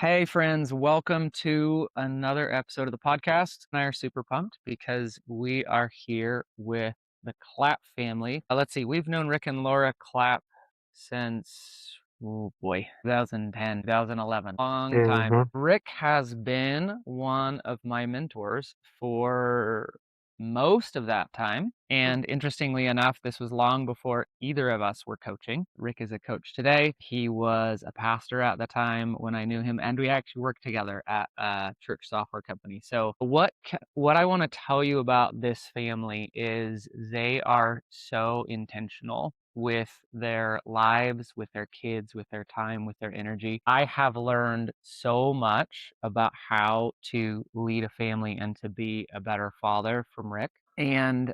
Hey, friends, welcome to another episode of the podcast. I are super pumped because we are here with the Clapp family. Let's see, we've known Rick and Laura Clapp since, oh boy, 2010, 2011, long time. Mhm. Rick has been one of my mentors for most of that time. And interestingly enough, this was long before either of us were coaching. Rick is a coach today. He was a pastor at the time when I knew him, and we actually worked together at a church software company. So what I want to tell you about this family is they are so intentional with their lives, with their kids, with their time, with their energy. I have learned so much about how to lead a family and to be a better father from Rick. And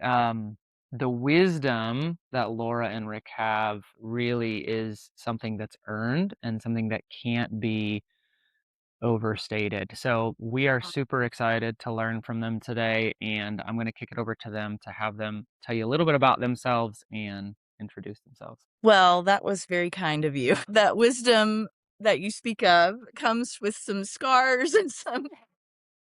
the wisdom that Laura and Rick have really is something that's earned and something that can't be overstated. So we are super excited to learn from them today, and I'm going to kick it over to them to have them tell you a little bit about themselves and introduce themselves. Well, that was very kind of you. That wisdom that you speak of comes with some scars and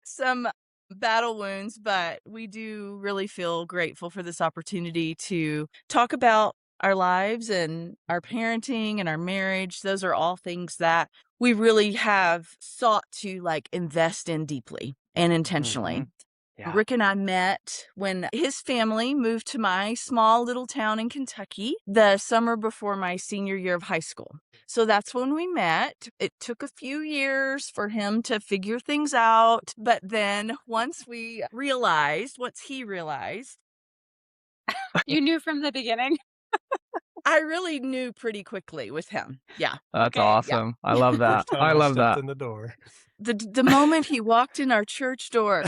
some battle wounds, but we do really feel grateful for this opportunity to talk about our lives and our parenting and our marriage. Those are all things that we really have sought to invest in deeply and intentionally. Yeah. Rick and I met when his family moved to my small little town in Kentucky the summer before my senior year of high school. So that's when we met. It took a few years for him to figure things out. But then once he realized, You knew from the beginning? I really knew pretty quickly with him. Yeah. That's Okay. awesome. I love that. First time I I love stepped that. in the door. The moment he walked in our church door.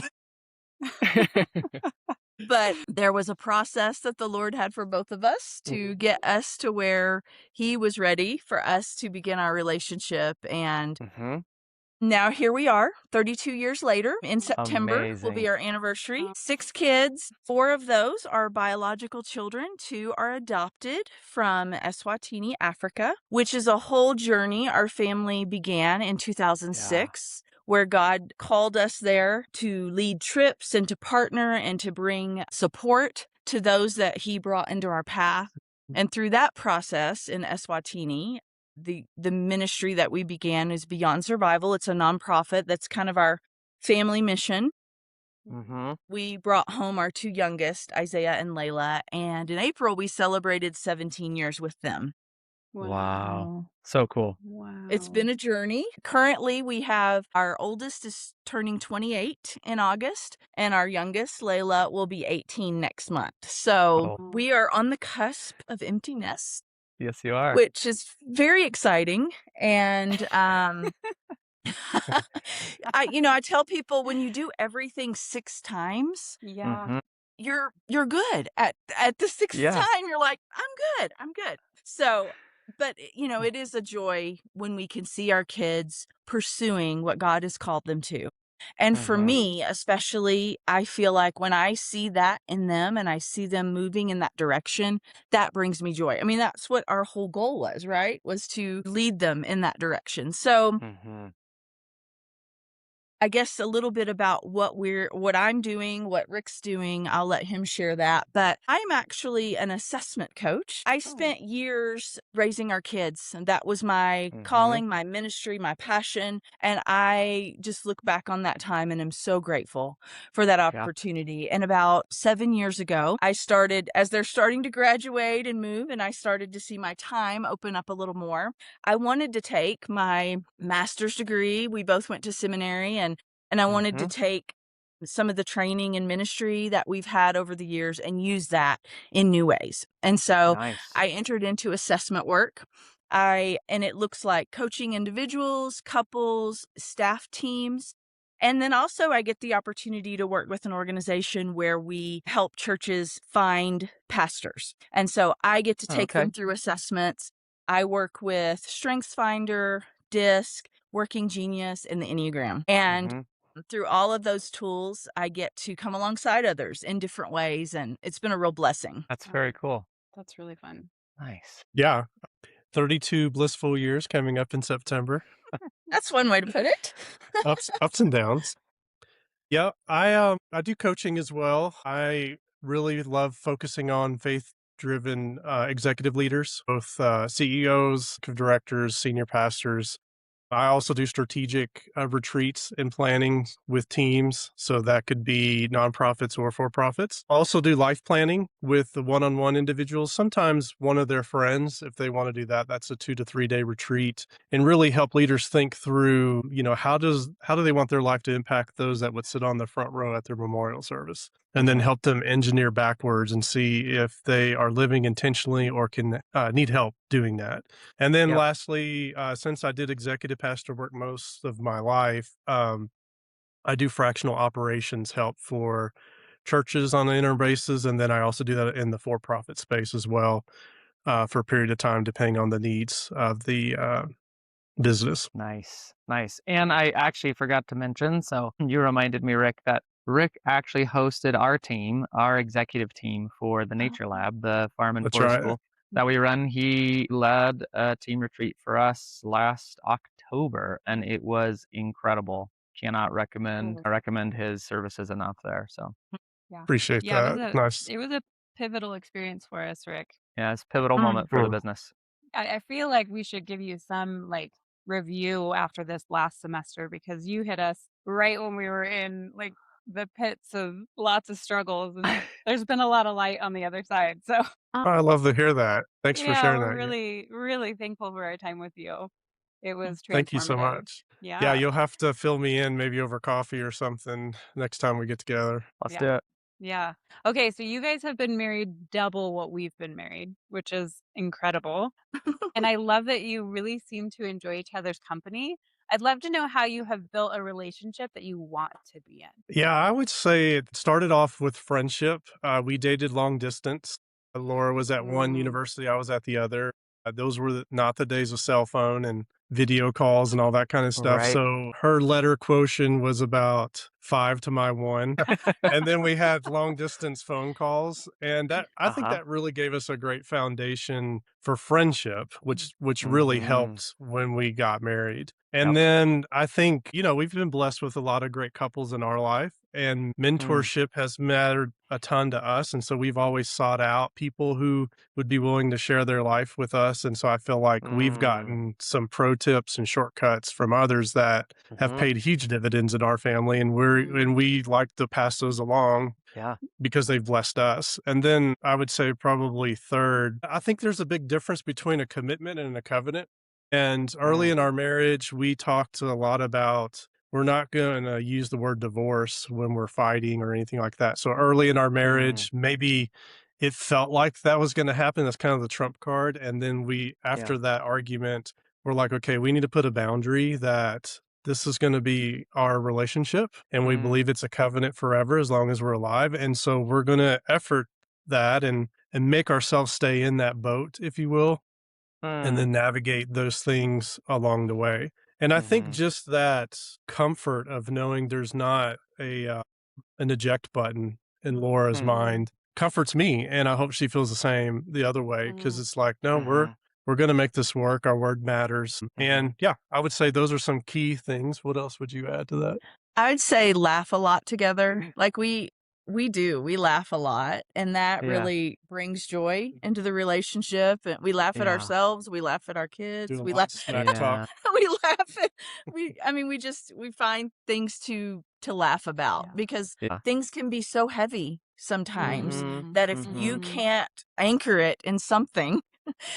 But there was a process that the Lord had for both of us to get us to where he was ready for us to begin our relationship. And now here we are, 32 years later. In September will be Amazing. our anniversary. 6 kids. 4 of those are biological children. 2 are adopted from Eswatini, Africa, which is a whole journey our family began in 2006. Where God called us there to lead trips and to partner and to bring support to those that he brought into our path. And through that process in Eswatini, the ministry that we began is Beyond Survival. It's a nonprofit that's kind of our family mission. We brought home our 2 youngest, Isaiah and Layla, and in April we celebrated 17 years with them. Wow. So cool. Wow. It's been a journey. Currently, we have our oldest is turning 28 in August, and our youngest, Layla, will be 18 next month. So Oh. we are on the cusp of empty nest, Yes, you are. which is very exciting. And I tell people when you do everything 6 times, Yeah. you're good. At the 6th Yeah. time, you're like, I'm good. So, but it is a joy when we can see our kids pursuing what God has called them to. And for me, especially, I feel like when I see that in them and I see them moving in that direction, that brings me joy. I mean, that's what our whole goal was, right? Was to lead them in that direction. So, I guess a little bit about what I'm doing, what Rick's doing. I'll let him share that. But I'm actually an assessment coach. I spent years raising our kids, and that was my calling, my ministry, my passion. And I just look back on that time and am so grateful for that opportunity. And about 7 years ago, I started, as they're starting to graduate and move, and I started to see my time open up a little more. I wanted to take my master's degree. We both went to seminary, and I wanted to take some of the training and ministry that we've had over the years and use that in new ways. And so I entered into assessment work. And it looks like coaching individuals, couples, staff teams. And then also I get the opportunity to work with an organization where we help churches find pastors. And so I get to take them through assessments. I work with StrengthsFinder, DISC, Working Genius, and the Enneagram. And through all of those tools, I get to come alongside others in different ways, and it's been a real blessing. That's very cool. That's really fun. Nice. Yeah. 32 blissful years coming up in September. That's one way to put it. Ups and downs. Yeah, I do coaching as well. I really love focusing on faith-driven executive leaders, both CEOs, directors, senior pastors. I also do strategic retreats and planning with teams. So that could be nonprofits or for profits. I also do life planning with the one on one individuals, sometimes one of their friends. If they want to do that, that's a 2 to 3 day retreat and really help leaders think through, how do they want their life to impact those that would sit on the front row at their memorial service? And then Mhm. help them engineer backwards and see if they are living intentionally or can need help doing that. And then Yep. lastly, since I did executive pastor work most of my life, I do fractional operations help for churches on an interim basis. And then I also do that in the for profit space as well for a period of time, depending on the needs of the business. Nice, nice. And I actually forgot to mention, so you reminded me, Rick, that Rick actually hosted our team, our executive team for the Nature Lab, the farm and That's forest right. school that we run. He led a team retreat for us last October, and it was incredible. Cannot recommend his services enough there. So Yeah. Appreciate Yeah, that. Nice. it was a pivotal experience for us, Rick. yeah, it's a pivotal moment for the Mm. business. I feel like we should give you some like review after this last semester because you hit us right when we were in like the pits of lots of struggles and there's been a lot of light on the other side. So I love to hear that. Thanks for yeah, sharing we're that. Yeah. really, really thankful for our time with you. It was Thank you so transformative. much. Yeah, Yeah. you'll have to fill me in maybe over coffee or something next time we get together. Let's Yeah. do it. Yeah. Okay, so you guys have been married double what we've been married, which is incredible. And I love that you really seem to enjoy each other's company. I'd love to know how you have built a relationship that you want to be in. Yeah, I would say it started off with friendship. We dated long distance. Laura was at one Mm. university, I was at the other. Those were not the days of cell phone and video calls and all that kind of stuff. Right. So her letter quotient was about 5 to my 1. And then we had long distance phone calls. And that I think Uh-huh. that really gave us a great foundation for friendship, which really Mhm. helped when we got married. And Yep. then I think, we've been blessed with a lot of great couples in our life, and Mm. mentorship has mattered a ton to us. And so we've always sought out people who would be willing to share their life with us. And so I feel like we've Mm. gotten some pro tips and shortcuts from others that have Mhm. paid huge dividends in our family. And Mm. we like to pass those along Yeah. because they've blessed us. And then I would say probably third, I think there's a big difference between a commitment and a covenant. And early Mm. in our marriage, we talked a lot about we're not going to use the word divorce when we're fighting or anything like that. So early in our Mm. marriage, maybe it felt like that was going to happen. That's kind of the trump card. And then Yeah. after that argument, we're like, okay, we need to put a boundary that this is going to be our relationship. And we Mm. believe it's a covenant forever as long as we're alive. And so we're going to effort that and make ourselves stay in that boat, if you will, and Mm. then navigate those things along the way. And I think Mhm. just that comfort of knowing there's not an eject button in Laura's Mm. Mm. mind comforts me, and I hope she feels the same the other way because Mm. it's like, no, Mhm. we're going to make this work. Our word matters, Mhm. and yeah, I would say those are some key things. What else would you add to that? I would say laugh a lot together. Like we do. We laugh a lot, and that Yeah. really brings joy into the relationship. And we laugh at Yeah. ourselves, we laugh at our Do kids, a we lot laugh of smack talk. Yeah. we laugh at we find things to laugh about Yeah. because Yeah. things can be so heavy sometimes Mhm. Mhm. that if you Mhm. Mhm. can't anchor it in something,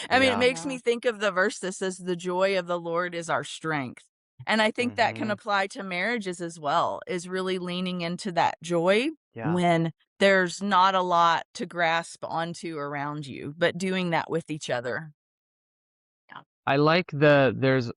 I mean, it Yeah. makes me Yeah. think of the verse that says, "The joy of the Lord is our strength." And I think that can Mhm. apply to marriages as well, is really leaning into that joy Yeah. when there's not a lot to grasp onto around you, but doing that with each other. Yeah. I like there's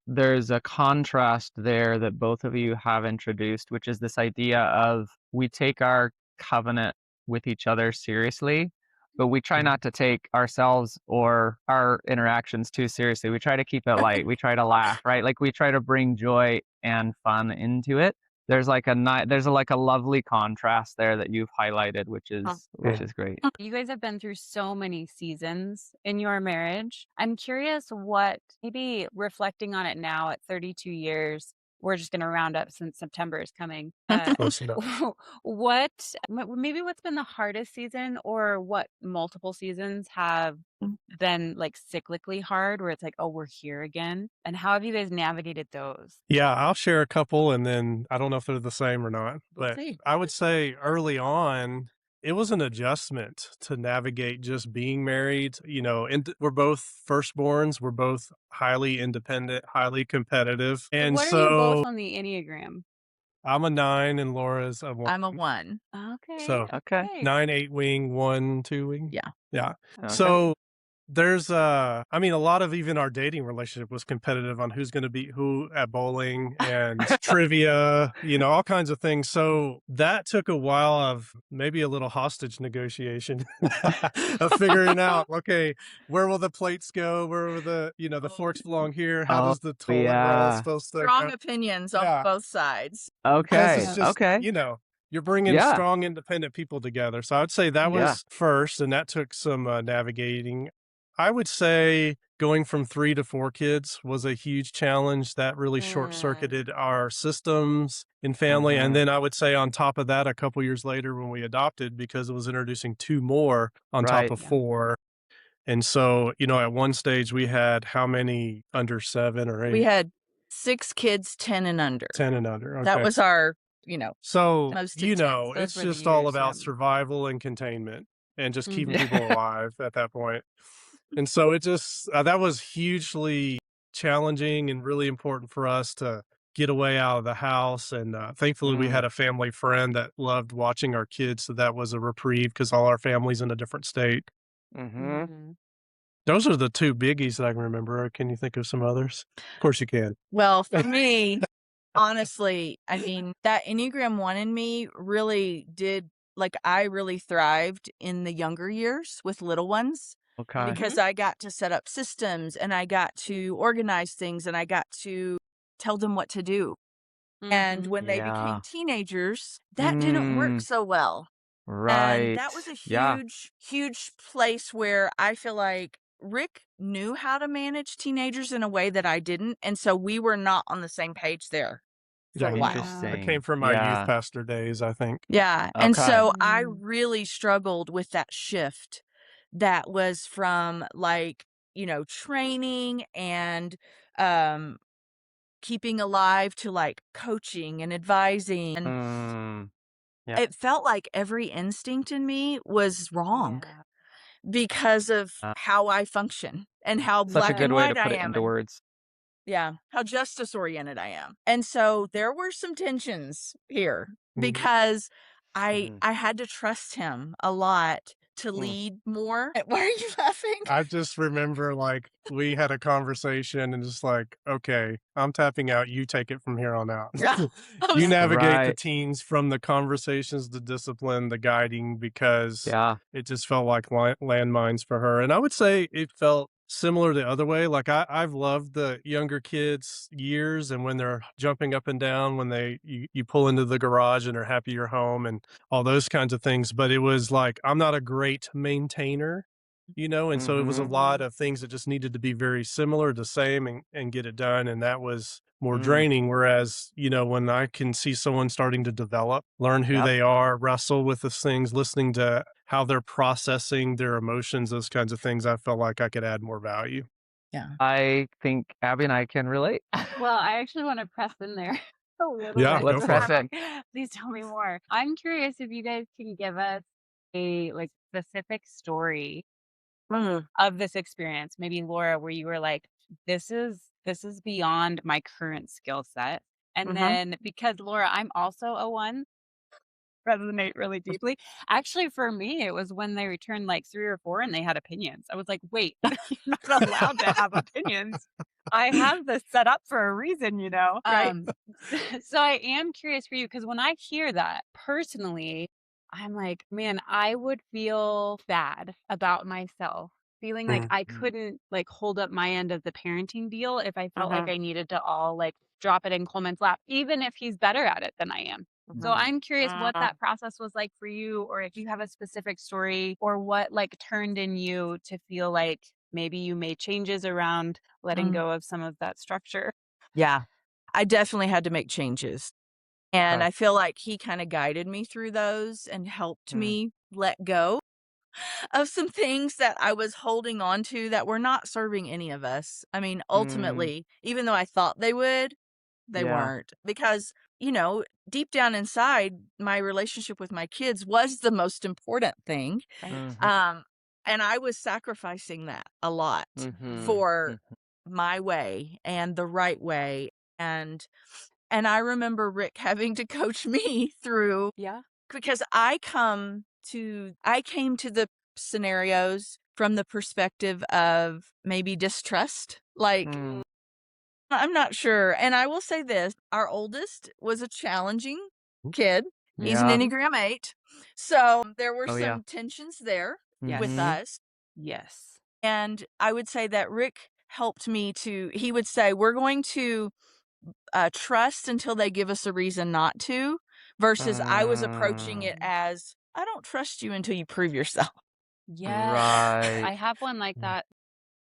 a contrast there that both of you have introduced, which is this idea of we take our covenant with each other seriously, but we try Mhm. not to take ourselves or our interactions too seriously. We try to keep it light. We try to laugh, right? Like we try to bring joy and fun into it. There's like a lovely contrast there that you've highlighted, which Mm. is great. You guys have been through so many seasons in your marriage. I'm curious what, maybe reflecting on it now at 32 years, we're just going to round up since September is coming. Close enough. What, maybe what's been the hardest season, or what multiple seasons have been like cyclically hard where it's like, oh, we're here again? And how have you guys navigated those? Yeah, I'll share a couple, and then I don't know if they're the same or not, Let's but see. I would say early on, it was an adjustment to navigate just being married. And we're both firstborns. We're both highly independent, highly competitive. So And what are you both so on the Enneagram? I'm a 9 and Laura's a 1. I'm a 1. Okay. So Okay. Okay. 9, 8 wing, 1, 2 wing. Yeah. Yeah. Okay. So there's a lot of even our dating relationship was competitive on who's going to beat who at bowling and trivia, all kinds of things. So that took a while of maybe a little hostage negotiation of figuring out, okay, where will the plates go? Where will the forks belong here? How Oh, does the toilet roll yeah. supposed to Strong go? opinions on Yeah. both sides. Because Okay. it's just, Okay. you're bringing Yeah. strong, independent people together. So I would say that Yeah. was first, and that took some navigating. I would say going from 3 to 4 kids was a huge challenge that really short circuited our systems in family. And then I would say on top of that, a couple years later when we adopted, because it was introducing 2 more on top Right. of Yeah. 4. And so, at one stage we had how many under 7 or 8? We had 6 kids, 10 and under. 10 and under. That Okay. was our, So, most intense. it's Those were the just all years, about yeah. survival and containment and just keeping Mhm. people alive at that point. And so it just, that was hugely challenging and really important for us to get away out of the house. And thankfully, we had a family friend that loved watching our kids. So that was a reprieve because all our family's in a different state. Mhm. Those are the 2 biggies that I can remember. Can you think of some others? Of course you can. Well, for me, honestly, I mean, that Enneagram 1 in me really did, I really thrived in the younger years with little ones Okay. because I got to set up systems and I got to organize things and I got to tell them what to do. And Mhm. when they Yeah. became teenagers, that didn't work so well. And that was Right. a Yeah. huge, huge place where I feel like Rick knew how to manage teenagers in a way that I didn't. And so we were not on the same page there for Yeah, a while. that came Interesting. from my youth Yeah. pastor days, I think. Yeah. And Okay. so I Mm. really struggled with that shift that was from training and um keeping alive to coaching and advising. And Mm. Yeah. it felt like every instinct in me was wrong Yeah. because of Uh, how I function and how Such a black and good way to white I put it am into and words. how justice oriented I am. And so there were some tensions here Mhm. because I Mhm. I had to trust him a lot to Mm. lead more. Why are you laughing? I just remember, we had a conversation and just okay, I'm tapping out, you take it from here on out. Yeah. I You was navigate the Right. teens from the conversations, the discipline, the guiding, because Yeah. it just felt like landmines for her. And I would say it felt similar the other way. I've loved the younger kids' years and when they're jumping up and down, when you pull into the garage and are happy you're home and all those kinds of things. But it was I'm not a great maintainer, and so it was a Mhm. lot of things that just needed to be very similar, the same, and get it done. And that was more Mm. draining. Whereas, when I can see someone starting to develop, learn who Yep. they are, wrestle with those things, listening to how they're processing their emotions, those kinds of things, I felt like I could add more value. Yeah. I think Abby and I can relate. Well, I actually want to press in there a little Yeah, bit. go Let's for press it. in. Please tell me more. I'm curious if you guys can give us a specific story Mhm. of this experience. Maybe Laura, where you were like, this is beyond my current skill set. And Mhm. then because Laura, I'm also a 1, resonate really deeply. Actually, for me, it was when they returned like 3 or 4 and they had opinions. I was like, wait, you're not allowed to have opinions. I have this set up for a reason. Right. So I am curious for you because when I hear that personally, I'm like, man, I would feel bad about myself. Feeling like Mm, I couldn't hold up my end of the parenting deal if I felt like Mhm. I needed to all drop it in Coleman's lap, even if he's better at it than I am. So I'm curious what that process was like for you, or if you have a specific story or what like turned in you to feel like maybe you made changes around letting Mm. go of some of that structure. Yeah, I definitely had to make changes. And Okay. I feel like he kind of guided me through those and helped Mm. me let go of some things that I was holding on to that were not serving any of us. I mean, ultimately, even though I thought they would, they Yeah. weren't because, deep down inside, my relationship with my kids was the most important thing. Right. Mhm. And I was sacrificing that a lot Mhm. for Mhm. my way and the right way. And I remember Rick having to coach me through Yeah. because I came to the scenarios from the perspective of maybe distrust. Like, Mm. I'm not sure. And I will say this, our oldest was a challenging kid. He's an Yeah. Enneagram 8. So there were Oh, yeah. some tensions there with Mhm. us. Yes. And I would say that Rick helped me he would say, we're going to trust until they give us a reason not to, versus I was approaching it as, I don't trust you until you prove yourself. Yes. Right. I have one like that.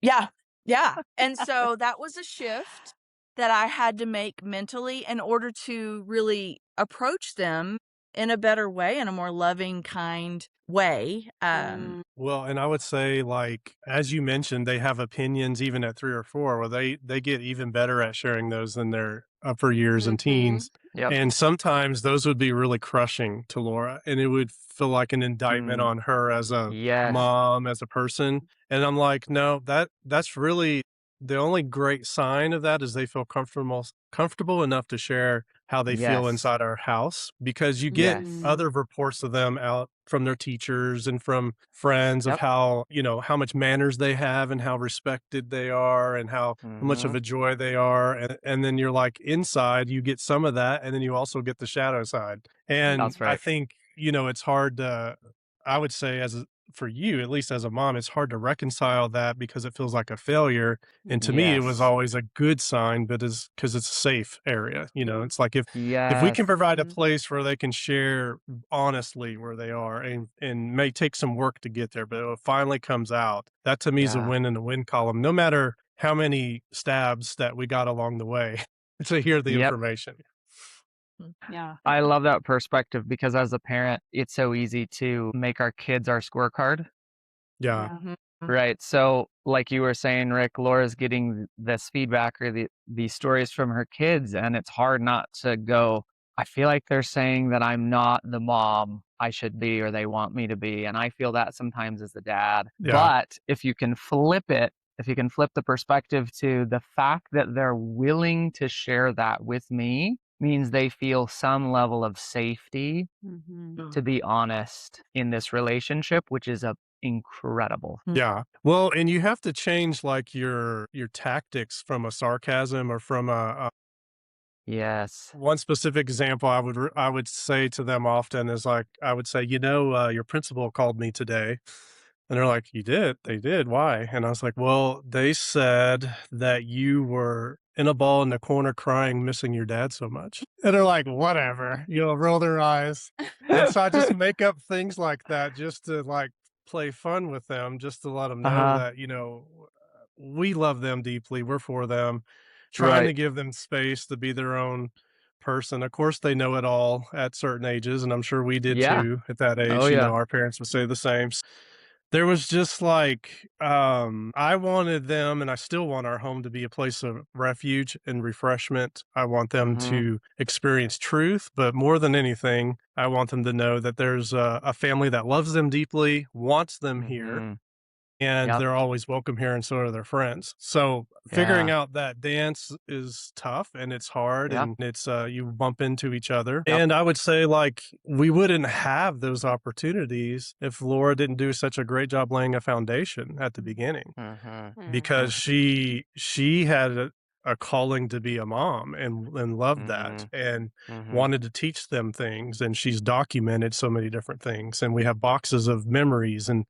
Yeah. Yeah. And so that was a shift that I had to make mentally in order to really approach them in a better way, in a more loving, kind way. Well, and I would say, like, as you mentioned, they have opinions even at 3 or 4, where they get even better at sharing those in their upper years and teens. Yep. And sometimes those would be really crushing to Laura, and it would feel like an indictment Mm. on her as a Yes. mom, as a person. And I'm like, no, that's really the only great sign of that is they feel comfortable enough to share how they feel Yes. inside our house, because you get Yes. other reports of them out from their teachers and from friends of Yep. how, how much manners they have and how respected they are and how much of Mhm. a joy they are. And then you're like, inside, you get some of that. And then you also get the shadow side. And That's I right. think, it's hard to, I would say, for you, at least as a mom, it's hard to reconcile that because it feels like a failure. And to me, it was Yes. always a good sign, but because it's a safe area. It's like if we can Yes. provide a place where they can share honestly where they are, and may take some work to get there, but it finally comes out. That to me is a Yeah. win in the win column, no matter how many stabs that we got along the way to hear the Yep. information. Yeah. I love that perspective because as a parent, it's so easy to make our kids our scorecard. Yeah. Yeah. Mhm. Right. So, like you were saying, Rick, Laura's getting this feedback or these stories from her kids, and it's hard not to go, I feel like they're saying that I'm not the mom I should be or they want me to be. And I feel that sometimes as a dad. Yeah. But if you can flip it, if you can flip the perspective to the fact that they're willing to share that with me, means they feel some level of safety Mm-hmm. to be honest in this relationship, which is incredible. Yeah. Well, and you have to change like your tactics from a sarcasm or from a Yes. one specific example I would say to them often is like, I would say, your principal called me today. And they're like, you did? They did. Why? And I was like, well, they said that you were in a ball in the corner crying, missing your dad so much. And they're like, whatever, roll their eyes. And so I just make up things like that just to like play fun with them, just to let them know Uh-huh. that, we love them deeply. We're for them, trying Right. to give them space to be their own person. Of course, they know it all at certain ages, and I'm sure we did Yeah. too at that Oh, age. yeah. Our parents would say the same. There was just like, I wanted them, and I still want our home to be a place of refuge and refreshment. I want them Mhm. to experience truth, but more than anything, I want them to know that there's a family that loves them deeply, wants them here, Mhm. and Yep. they're always welcome here, and so are their friends. So figuring Yeah. out that dance is tough and it's hard, Yep. and it's you bump into each other. Yep. And I would say, like, we wouldn't have those opportunities if Laura didn't do such a great job laying a foundation at the beginning, Mhm. because she had a calling to be a mom and loved that Mhm. and Mhm. wanted to teach them things, and she's documented so many different things, and we have boxes of memories and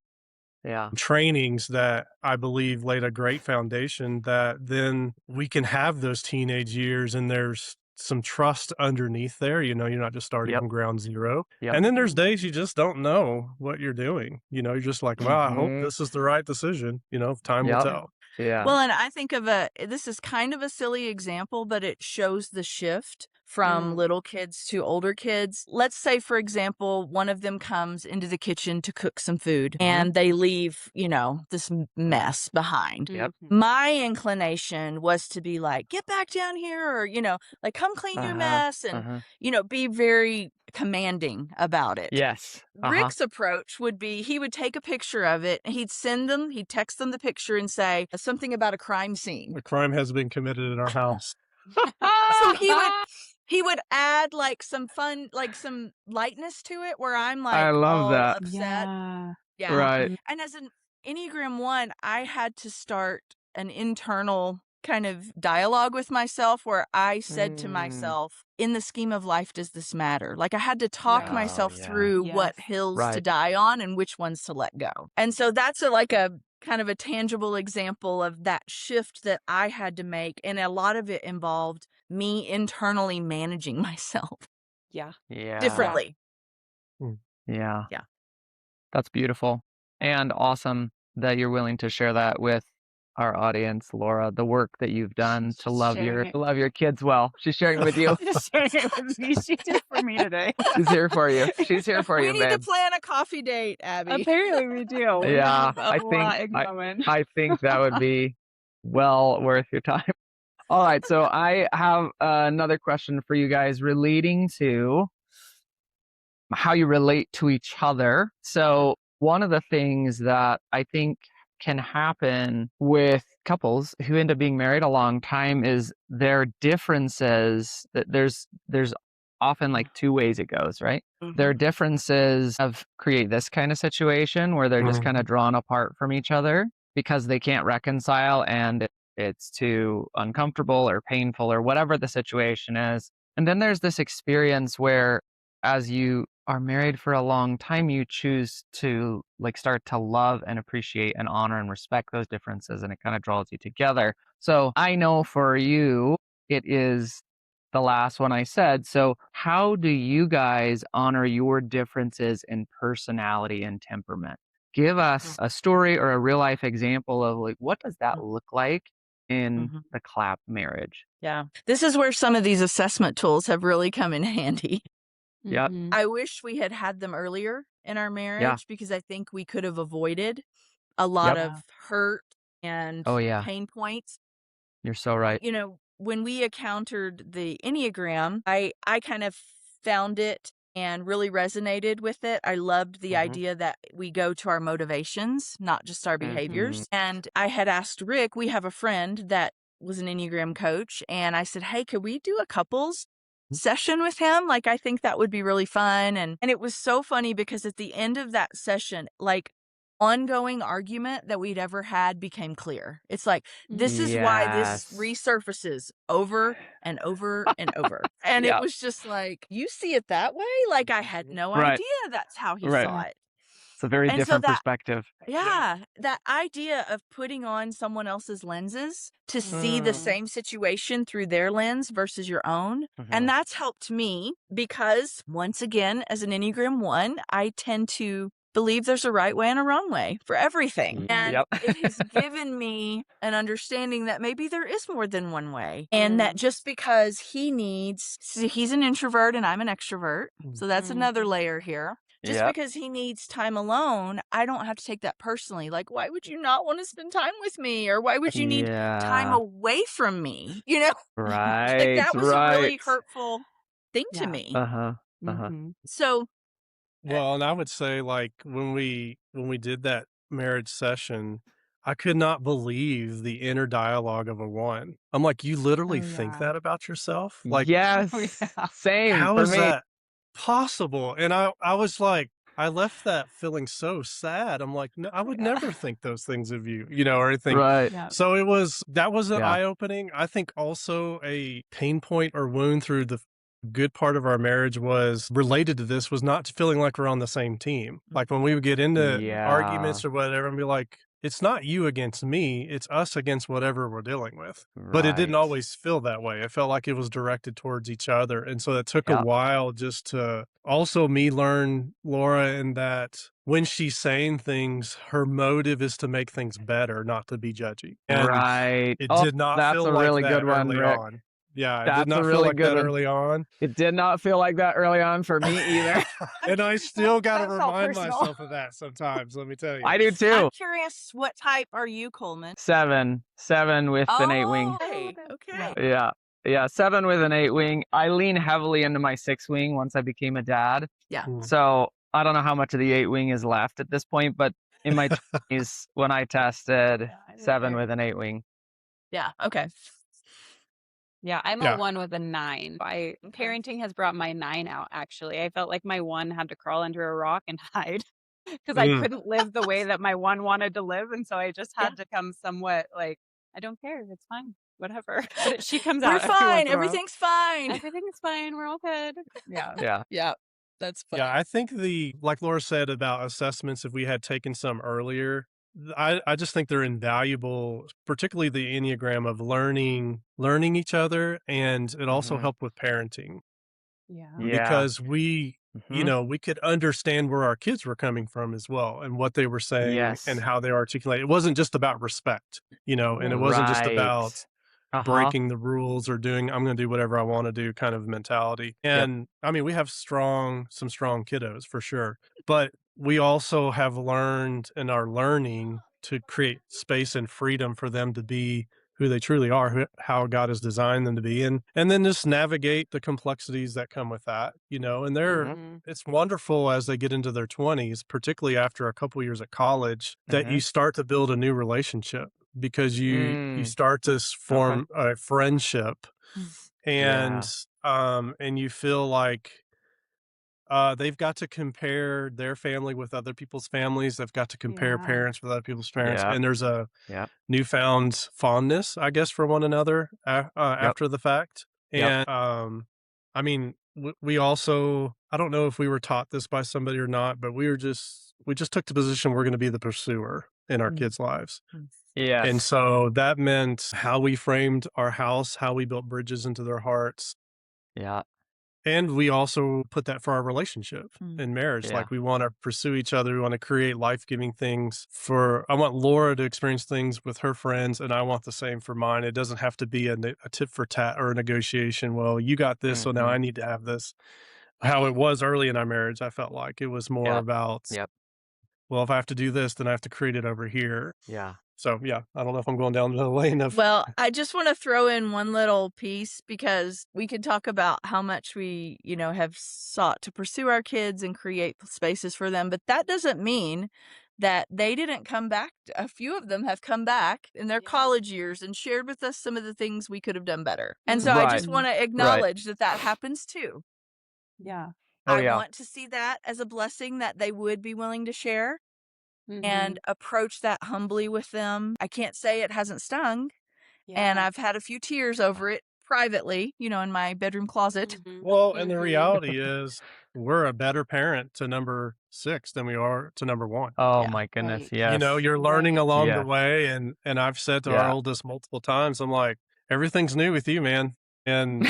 Yeah. trainings that I believe laid a great foundation that then we can have those teenage years and there's some trust underneath there. You're not just starting Yep. from ground zero. Yep. And then there's days you just don't know what you're doing. You're just like, well, I hope Mhm. this is the right decision. Time will Yep. tell. Yeah. Well, and I think of this is kind of a silly example, but it shows the shift from little kids to older kids. Let's say, for example, one of them comes into the kitchen to cook some food and they leave, this mess behind. Yep. My inclination was to be like, get back down here, or, like, come clean your mess and, be very commanding about it. Yes. Rick's approach would be he would take a picture of it and he'd text them the picture and say something about a crime scene. A crime has been committed in our house. So he would add like some fun, like some lightness to it where I'm like I love all that. upset. Yeah. Yeah. Right. And as an Enneagram 1, I had to start an internal kind of dialogue with myself where I said to myself, in the scheme of life, does this matter? Like, I had to talk Right. myself Oh, yeah. through what Yes. hills to Right. die on and which ones to let go. And so that's like a kind of a tangible example of that shift that I had to make. And a lot of it involved me internally managing myself Yeah. Yeah. differently. Yeah. Yeah. That's beautiful and awesome that you're willing to share that with our audience, Laura, the work that you've done to love sharing your kids well. She's sharing with you. She's sharing it with me. She did for me today. She's here for you. She's here for We you, need to babe. plan a coffee date, Abby. Apparently we do. We Yeah, have a I lot think in common. I think that would be well worth your time. All right, so I have another question for you guys relating to how you relate to each other. So one of the things that I think can happen with couples who end up being married a long time is their differences. There's often like two ways it goes, right? Their differences create this kind of situation where they're just kind of drawn apart from each other because they can't reconcile and it's too uncomfortable or painful or whatever the situation is. And then there's this experience where as you are married for a long time, you choose to like start to love and appreciate and honor and respect those differences, and it kind of draws you together. So I know for you, it is the last one I said. So how do you guys honor your differences in personality and temperament? Give us a story or a real life example of like, what does that look like in the Clapp marriage? Yeah. This is where some of these assessment tools have really come in handy. Yep. I wish we had had them earlier in our marriage because I think we could have avoided a lot Yep. of hurt and Oh, yeah. pain points. You're so right. When we encountered the Enneagram, I kind of found it and really resonated with it. I loved the idea that we go to our motivations, not just our behaviors. And I had asked Rick, we have a friend that was an Enneagram coach, and I said, hey, could we do a couples session with him? Like, I think that would be really fun. And it was so funny because at the end of that session, like, ongoing argument that we'd ever had became clear. It's like, this is why this resurfaces over and over and over. And it was just like, you see it that way? Like, I had no idea that's how he saw it. It's a very And so different that- perspective. Yeah, that idea of putting on someone else's lenses to see the same situation through their lens versus your own. And that's helped me because, once again, as an Enneagram 1, I tend to believe there's a right way and a wrong way for everything. And it has given me an understanding that maybe there is more than one way. And that just because he's an introvert and I'm an extrovert. So that's another layer here. Just because he needs time alone, I don't have to take that personally. Like, why would you not want to spend time with me? Or why would you need time away from me? Right. Like, that was a really hurtful thing to me. So, Well, and I would say like when we did that marriage session, I could not believe the inner dialogue of a 1. I'm like, you literally think that about yourself? Like, yes. Same how for is me. that possible? And I was like, I left that feeling so sad. I'm like, no, I would never think those things of you, or anything. Right. So that was an eye-opening. I think also a pain point or wound through the good part of our marriage was related to this was not feeling like we're on the same team. Like when we would get into Yeah. arguments or whatever and be like, it's not you against me, it's us against whatever we're dealing with. But it didn't Right. always feel that way. It felt like it was directed towards each other. And so it took a Yep. while just to also me learn Laura in that when she's saying things, her motive is to make things better, not to be judgy. And Right. it Oh, did not that's feel a like really that good one, early Rick. on. Yeah, it did That's a not feel really like good that one. early on. It did not feel like that early on for me either. And I still got to That felt remind personal. myself of that sometimes, let me tell you. I do I'm too. curious, what type are you, Coleman? 7 with an 8 wing. Okay. Okay. Yeah. Yeah, 7 with an 8 wing. I lean heavily into my 6 wing once I became a dad. Yeah. Mm. So I don't know how much of the 8 wing is left at this point, but in my 20s, when I tested, 7 with an 8 wing. Yeah. Okay. Yeah, I'm a Yeah. 1 with a 9. Parenting has brought my 9 out, actually. I felt like my 1 had to crawl under a rock and hide because I Mm. couldn't live the way that my 1 wanted to live, and so I just Yeah. had to come somewhat like, "I don't care, it's fine, whatever." But she comes We're out every once fine. in a while. Everything's fine. Everything's fine, we're all good. Yeah. Yeah. Yeah. That's funny. Yeah, I think like Laura said about assessments, if we had taken some earlier, I just think they're invaluable, particularly the Enneagram of learning each other, and it also Mhm. helped with parenting Yeah. Yeah. because we Mhm. we could understand where our kids were coming from as well and what they were saying and Yes. how they articulate. It wasn't just about respect, and it Right. wasn't just Right. about Uh-huh. breaking the rules or I'm going to do whatever I want to do kind of mentality. Yep. And I mean, we have some strong kiddos for sure, but we also have learned and are learning to create space and freedom for them to be who they truly are, how God has designed them to be, and then just navigate the complexities that come with that, and Mhm. it's wonderful as they get into their 20s, particularly after a couple years at college, that you Mhm. start to build a new relationship because you Mm. start to Okay. form a friendship and Yeah. and you feel like they've got to compare their family with other people's families. They've got to compare Yeah. parents with other people's parents, Yep. and there's a Yep. newfound fondness, I guess, for one another Yep. after the fact. Yep. And I mean, we also, I don't know if we were taught this by somebody or not, but we just took the position we're going to be the pursuer in our kids' lives. And Yes. so that meant how we framed our house, how we built bridges into their hearts. Yeah. And we also put that for our relationship Mm. in marriage. Yeah. Like we want to pursue each other. We want to create life-giving things I want Laura to experience things with her friends, and I want the same for mine. It doesn't have to be a tit for tat or a negotiation. Well, you got this, so now Mhm. I need to have this. How it was early in our marriage, I felt like it was more Yep. about, Yep. well, if I have to do this, then I have to create it over here. Yeah. So yeah, I don't know if I'm going down the lane of Well, I just want to throw in one little piece because we could talk about how much we, have sought to pursue our kids and create spaces for them, but that doesn't mean that they didn't come back. A few of them have come back in their Yeah. college years and shared with us some of the things we could have done better. And so I Right. just want to Right. acknowledge that happens too. Yeah. Oh, I yeah. want to see that as a blessing that they would be willing to share Mhm. and approach that humbly with them. I can't say it hasn't stung, and Yeah. I've had a few tears over it privately, in my bedroom closet. Mhm. well, and the Mhm. reality is we're a better parent to number 6 than we are to number 1. Oh Yeah. my goodness. Right. Yes. You're learning Right. along the Yes. way, and I've said to our Yeah. oldest multiple times, I'm like, "Everything's new with you, man." And,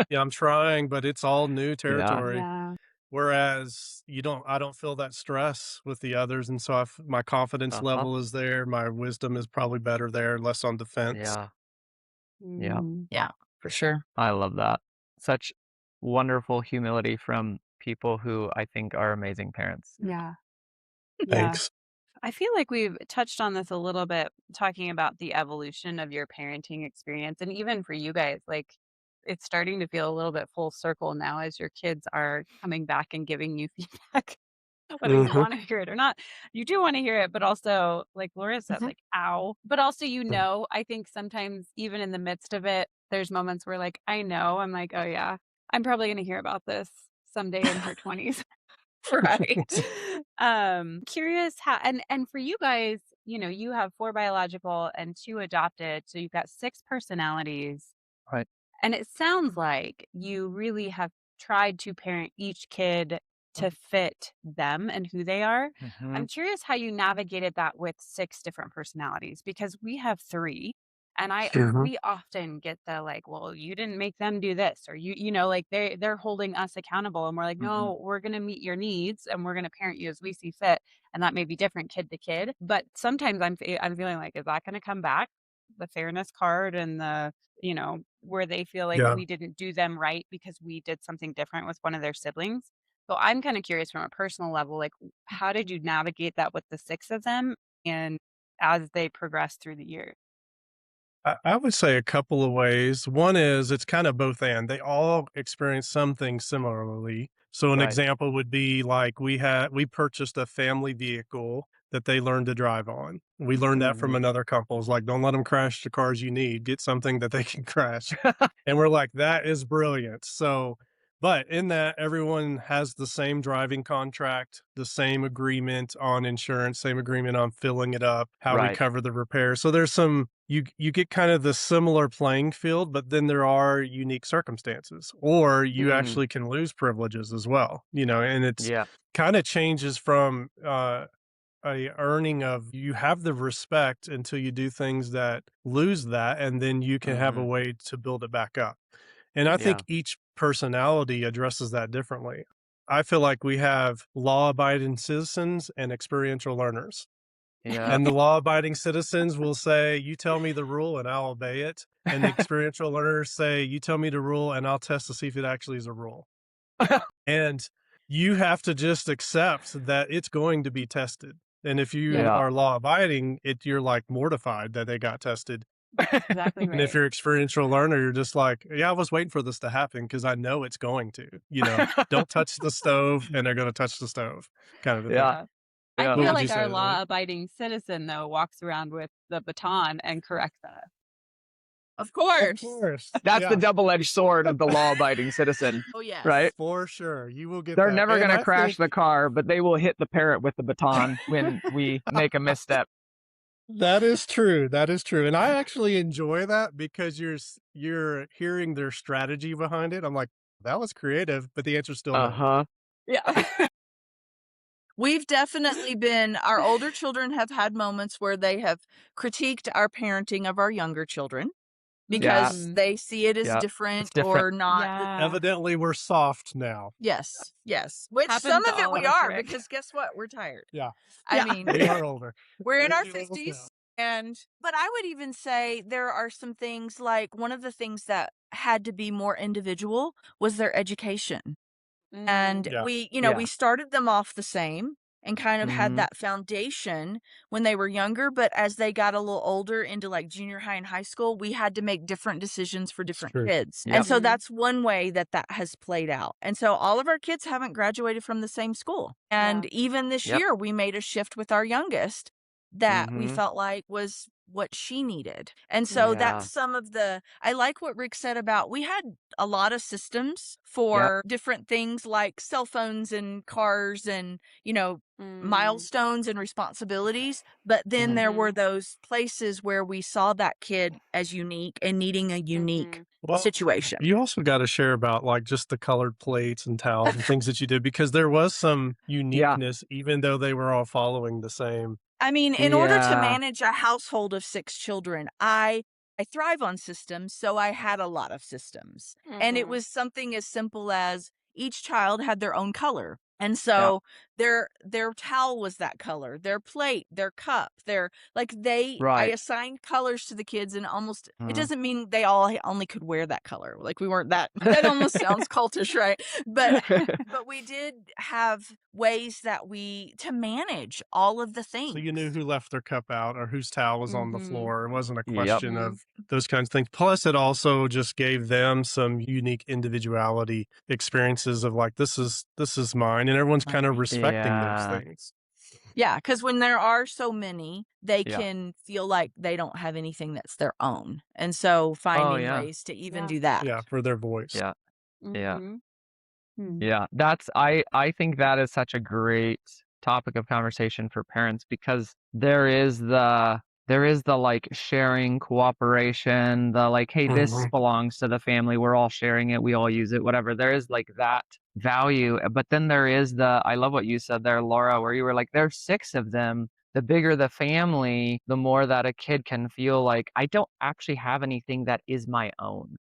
yeah, I'm trying, but it's all new Yeah. territory. Yeah. Whereas I don't feel that stress with the others, and so my confidence Uh-huh. level is there, my wisdom is probably better there, less on defense. Yeah. Yeah. Mhm. Yeah, for sure. I love that. Such wonderful humility from people who I think are amazing parents. Yeah. Yeah. Thanks. I feel like we've touched on this a little bit, talking about the evolution of your parenting experience. And even for you guys, like it's starting to feel a little bit full circle now as your kids are coming back and giving you feedback, whether you Mhm. want to hear it or not. You do want to hear it, but also, like Laura said, Mhm. like, ow. But also, I think sometimes even in the midst of it, there's moments where, like, I know I'm like, oh, yeah, I'm probably going to hear about this someday in her 20s. Right. Curious how and for you guys, you have 4 biological and 2 adopted, so you've got 6 personalities. Right. And it sounds like you really have tried to parent each kid to fit them and who they are. Mhm. I'm curious how you navigated that with 6 different personalities because we have 3 and Mhm. we often get the like, well, you didn't make them do this or you know, like they're holding us accountable and we're like, Mhm. no, we're going to meet your needs and we're going to parent you as we see fit. And that may be different kid to kid, but sometimes I'm feeling like, is that going to come back? The fairness card and the where they feel like Yeah. we didn't do them right because we did something different with one of their siblings. So I'm kind of curious from a personal level, like how did you navigate that with the 6 of them and as they progress through the year? I would say a couple of ways. One is it's kind of both and. They all experience something similarly. So an Right. example would be like we purchased a family vehicle that they learned to drive on. We learned that from Mhm. another couple. It's like, don't let them crash the cars you need. Get something that they can crash. And we're like, that is brilliant. So, but in that, everyone has the same driving contract, the same agreement on insurance, same agreement on filling it up, how we Right. cover the repair. So there's some you get kind of the similar playing field, but then there are unique circumstances, or you Mm. actually can lose privileges as well. And it's Yeah. kind of changes from a earning of you have the respect until you do things that lose that, and then you can have a Mhm. way to build it back up. And I Yeah. think each personality addresses that differently. I feel like we have law abiding citizens and experiential learners. Yeah. And the law abiding citizens will say, you tell me the rule and I'll obey it. And the experiential learners say, you tell me the rule and I'll test to see if it actually is a rule. And you have to just accept that it's going to be tested. And if you Yeah, Yeah. are law abiding, you're like mortified that they got tested. that's exactly And if right. you're experiential learner, you're just like, yeah, I was waiting for this to happen because I know it's going to, don't touch the stove and they're going to touch the stove kind of a thing. Yeah. Yeah. I Yeah. What feel would you like our say, Lily? law-abiding citizen, though, walks around with the baton and corrects us. Of Of course. course. That's the Yeah, double-edged sword of the law-abiding citizen, Oh, yes. right? for sure. You will get They're that. never And gonna I crash think the car, but they will hit the parrot with the baton when we make a misstep. that is true. That is true. And I actually enjoy that because you're hearing their strategy behind it. I'm like, that was creative, but the answer's still no. Uh-huh. Yeah. We've definitely been our older children have had moments where they have critiqued our parenting of our younger children Yeah. because Mhm. they see it as Yeah. It's different different. or not the Yeah. Evidently, we're soft now. Yes, yes. Which Happens some to of it all we of us, are Rick. because guess what? We're tired. Yeah, I mean, we are older. we're in our Energy levels 50s down. but I would even say there are some things like one of the things that had to be more individual was their education. And Mm. Yeah. we Yeah. started them off the same and kind of had Mhm. that foundation when they were younger, but as they got a little older into like junior high and high school, we had to make different decisions for It's different true. kids. And Yep. so Mhm. that's one way that that has played out. And so all of our kids haven't graduated from the same school. Yeah. And even this Yep. year, we made a shift with our youngest that we Mhm. felt like was what she needed. And so Mhm. that's Yeah. some of the I like what Rick said about we had a lot of systems Yep. for different things like cell phones and cars and, Mm. milestones and responsibilities. But then there were Mhm. those places where we saw that kid as unique and needing a unique Mhm. Well, situation. you also got to share about like just the colored plates and towels and things that you did because there was some Yeah. uniqueness, even though they were all following the same. I mean, in order to Yeah. manage a household of 6 children, I thrive on systems, so I had a lot of systems. And it Mhm. was something as simple as each child had their own color. And Yeah. so their towel was that color, their plate, their cup, their like I Right. assigned colors to the kids and almost it Mhm. doesn't mean they all only could wear that color. Like we weren't that that almost sounds cultish, right? But we did have ways that we to manage all of the So you knew things. who left their cup out or whose towel was on the Mhm. floor. It wasn't a Yep. question Mhm. of those kinds of things. Plus, it also just gave them some unique individuality experiences of like this is mine, and everyone's kind of Right. respecting those Yeah. things. Yeah, because when there are so many, they Yeah. can feel like they don't have anything that's their own, and so Oh, finding yeah. ways to even Yeah. do that. Yeah, for their voice. Yeah. Yeah. Mhm. Hmm. Yeah. I think that is such a great topic of conversation for parents because there is there is the, like, sharing, cooperation, the, like, "Hey, this Mhm. belongs to the family, we're all sharing it, we all use it," whatever. There is, like, that value, but then there is the I love what you said there, Laura, where you were like, "There's 6 of them." The bigger the family, the more that a kid can feel like, "I don't actually have anything that is my own."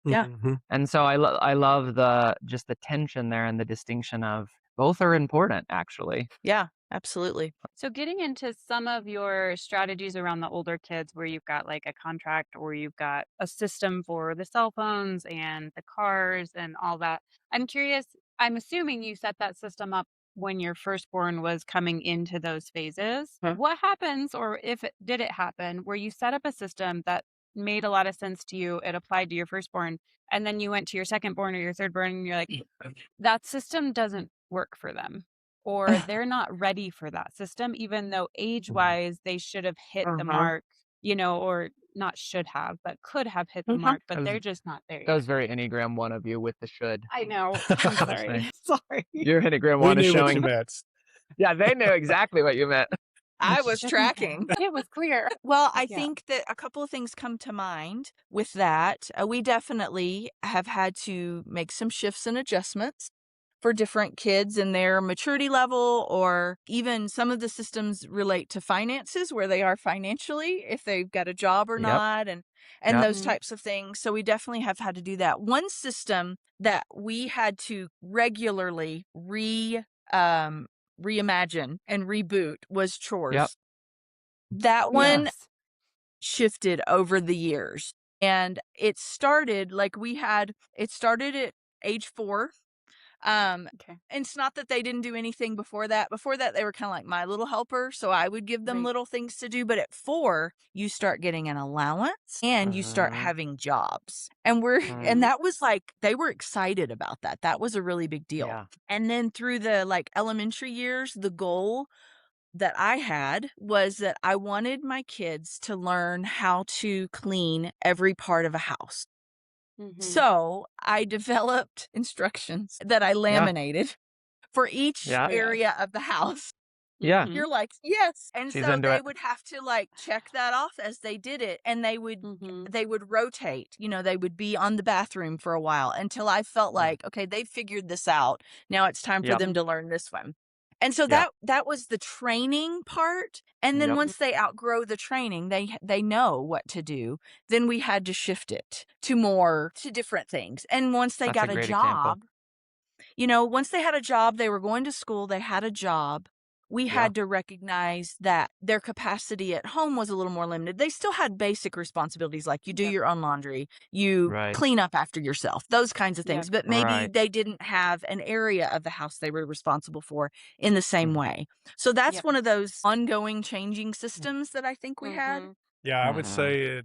Yeah. Mhm. And so I love the just the tension there and the distinction of both are important, actually. Yeah, absolutely. So getting into some of your strategies around the older kids where you've got like a contract or you've got a system for the cell phones and the cars and all that. I'm curious, I'm assuming you set that system up when your firstborn was coming into those phases. Huh. What happens, or if it did it happen, where you set up a system that made a lot of sense to you, it applied to your firstborn, and then you went to your secondborn or your thirdborn and you're like, that system doesn't work for them, or they're not ready for that system, even though age-wise they should have hit the Uh-huh. mark, or not should have, but could have hit the Mhm. mark, but That was they're just not there that yet. was very Enneagram 1 of you with the should. I know. I'm sorry. Listening. Sorry. Your Enneagram We 1 is knew what you showing meant. yeah, they knew exactly what you meant. I She was shouldn't have. tracking. It was clear. Well, I Yeah. think that a couple of things come to mind with that. We definitely have had to make some shifts and adjustments for different kids and their maturity level, or even some of the systems relate to finances, where they are financially, if they've got a job or Yep, not, and yep, those Mhm. types of things. So we definitely have had to do that. One system that we had to regularly reimagine and reboot was yep, chores. That one Yes. shifted over the years. And it started like it started at age 4. Okay. And it's not that they didn't do anything before that. Before that, they were kind of like my little helper. So I would give them Right. little things to do. But at 4, you start getting an allowance and you start mhm, having jobs. And and Mhm. that was like, they were excited about that. That was a really big deal. yeah, And then through the like elementary years, the goal that I had was that I wanted my kids to learn how to clean every part of a house. Mhm. So I developed instructions that I yeah, laminated for each yeah, Yes. area of the house. yeah, Mhm. You're like, "Yes." And she's so into they it. would have to, like, check that off as they did it, and Mhm. they would rotate, they would be on the bathroom for a while until I felt Mm, like, "Okay, they figured this out. Now it's time for yep, them Mhm. to learn this one." And so yep, that was the training part, and then yep, Mhm. once they outgrow the training, they know what to do, then we had to shift it to different things. And once they that's a got a great example. job, once they had a job, they were going to school, they had a job. We Yeah, had to recognize that their capacity at home was a little more limited. They still had basic responsibilities like you do Yep. your own laundry, you right, clean up after yourself, those kinds of Yep. things. But maybe right, they didn't have an area of the house they were responsible for in the same mhm, way. So that's Yep. one of those ongoing changing systems that I think we had. Mhm. Yeah, I would mhm, say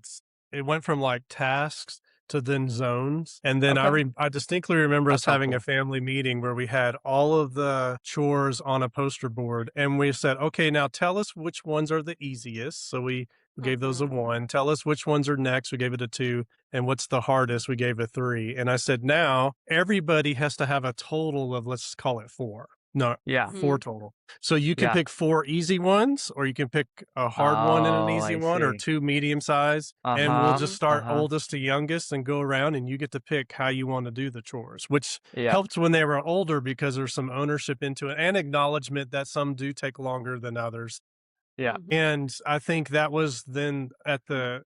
it went from, like, tasks to then zones, and then okay, I distinctly remember us that's having a helpful. family meeting where we had all of the chores on a poster board, and we said, "Okay, now tell us which ones are the easiest." So we gave those a Mhm. 1. "Tell us which ones are next." We gave it a 2, and "What's the hardest?" We gave a 3, and I said, "Now everybody has to have a total of, let's call it 4." No, Yeah, 4 Mhm. total. So you can yeah. pick 4 easy ones, or you can pick a hard one and an Oh, easy I one, or see. 2 medium size, and we'll Uh-huh, just Mhm. start uh-huh, oldest to youngest and go around, and you get to pick how you want to do the chores, which yep, helped when they were older because there's some ownership into it and acknowledgement that some do take longer than others. yeah, Mhm. And I think that was then at the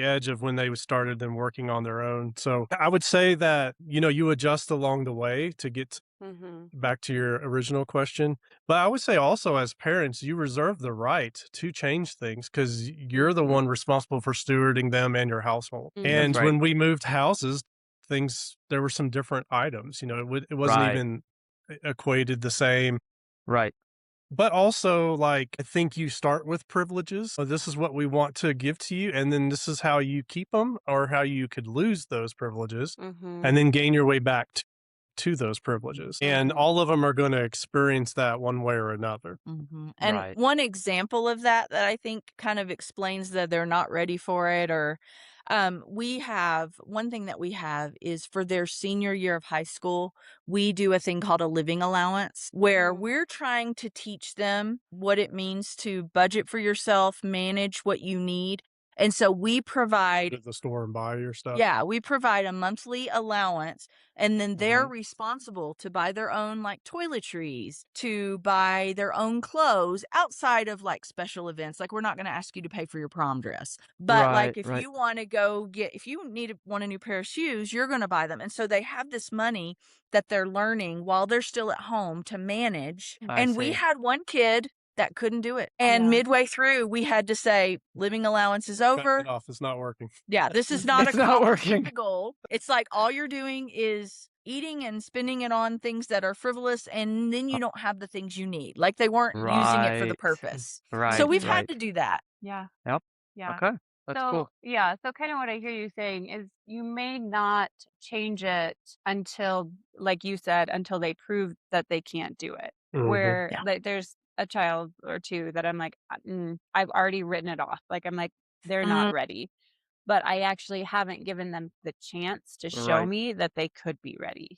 edge of when they started then working on their own. So I would say that, you adjust along the way to get Mhm. back to your original question. But I would say also as parents, you reserve the right to change things because you're the Mhm. one responsible for stewarding them and your household. that's And Mhm. right, when we moved houses, there were some different items. It wasn't right, even equated the same. right, But also, like, I think you start with privileges. So this is what we want to give to you, and then this is how you keep them or how you could lose those privileges and Mhm. then gain your way back to those privileges. And Mhm. all of them are going to experience that one way or another. And right, one example of that I think kind of explains that they're not ready for it, or We have one thing that we have is for their senior year of high school, we do a thing called a living allowance where we're trying to teach them what it means to budget for yourself, manage what you need. And so we Go provide to the store and buy your stuff. yeah, we provide a monthly allowance, and then they're Mhm. responsible to buy their own like toiletries, to buy their own clothes outside of like special events. Like we're not going to ask you to pay for your prom dress, but Right, like if right, you want to go get, if you want a new pair of shoes, you're going to buy them. And so they have this money that they're learning while they're still at home to manage. I And we see. had one kid that couldn't do it. And Yeah. midway through, we had to say, living allowance is Cut over. it off. It's not working. Yeah, this is not a It's not working. goal. It's like all you're doing is eating and spending it on things that are frivolous, and then you don't have the things you need. Like they weren't using it for the Right. purpose. So Right, we've right. had to do that. Yeah. Yep. Yeah. Okay. That's So, cool. yeah, so kind of what I hear you saying is you may not change it until, like you said, until they prove that they can't do it. Mhm. Where Yeah. like there's a child or two that I'm like, I've already written it off. Like I'm like, they're not Mm, ready. But I actually haven't given them the chance to show Right. me that they could be ready.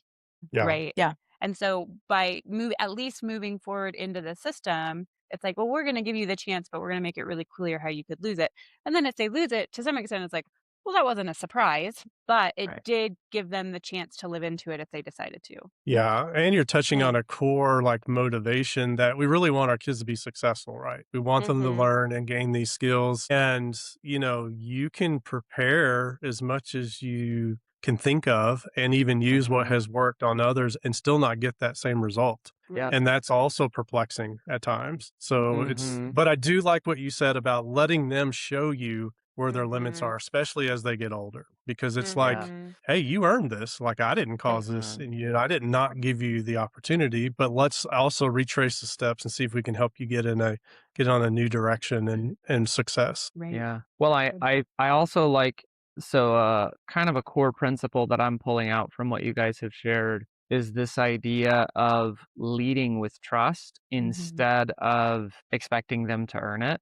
Yeah. Right. yeah. And so by at least moving forward into the system, it's like, well, we're going to give you the chance, but we're going to make it really clear how you could lose it. And then if they lose it, to some extent, it's like, well, that wasn't a surprise, but it Right. did give them the chance to live into it if they decided to. Yeah, and you're touching on Hey. a core, like, motivation that we really want our kids to be successful, right? We want them to Mm-hmm. learn and gain these skills, and, you can prepare as much as you can think of and even use what Mhm. has worked on others and still not get that same result, Yep. and that's also perplexing at times. So Mhm. but I do like what you said about letting them show you where their limits Mm-hmm. are, especially as they get older, because it's Yeah. like, Mm-hmm. hey, you earned this. Like I didn't cause this, Mhm. and I did not give you the opportunity. But let's also retrace the steps and see if we can help you get on a new direction and success. Right. Yeah. Well, I also like so kind of a core principle that I'm pulling out from what you guys have shared is this idea of leading with trust Mm-hmm. instead of expecting them to earn it.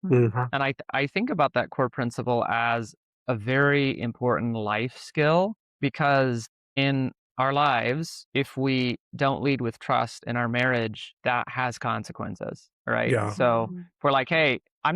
Mhm. And I think about that core principle as a very important life skill because in our lives, if we don't lead with trust in our marriage, that has consequences, right? Yeah. So Mm-hmm. if we're like, hey, I'm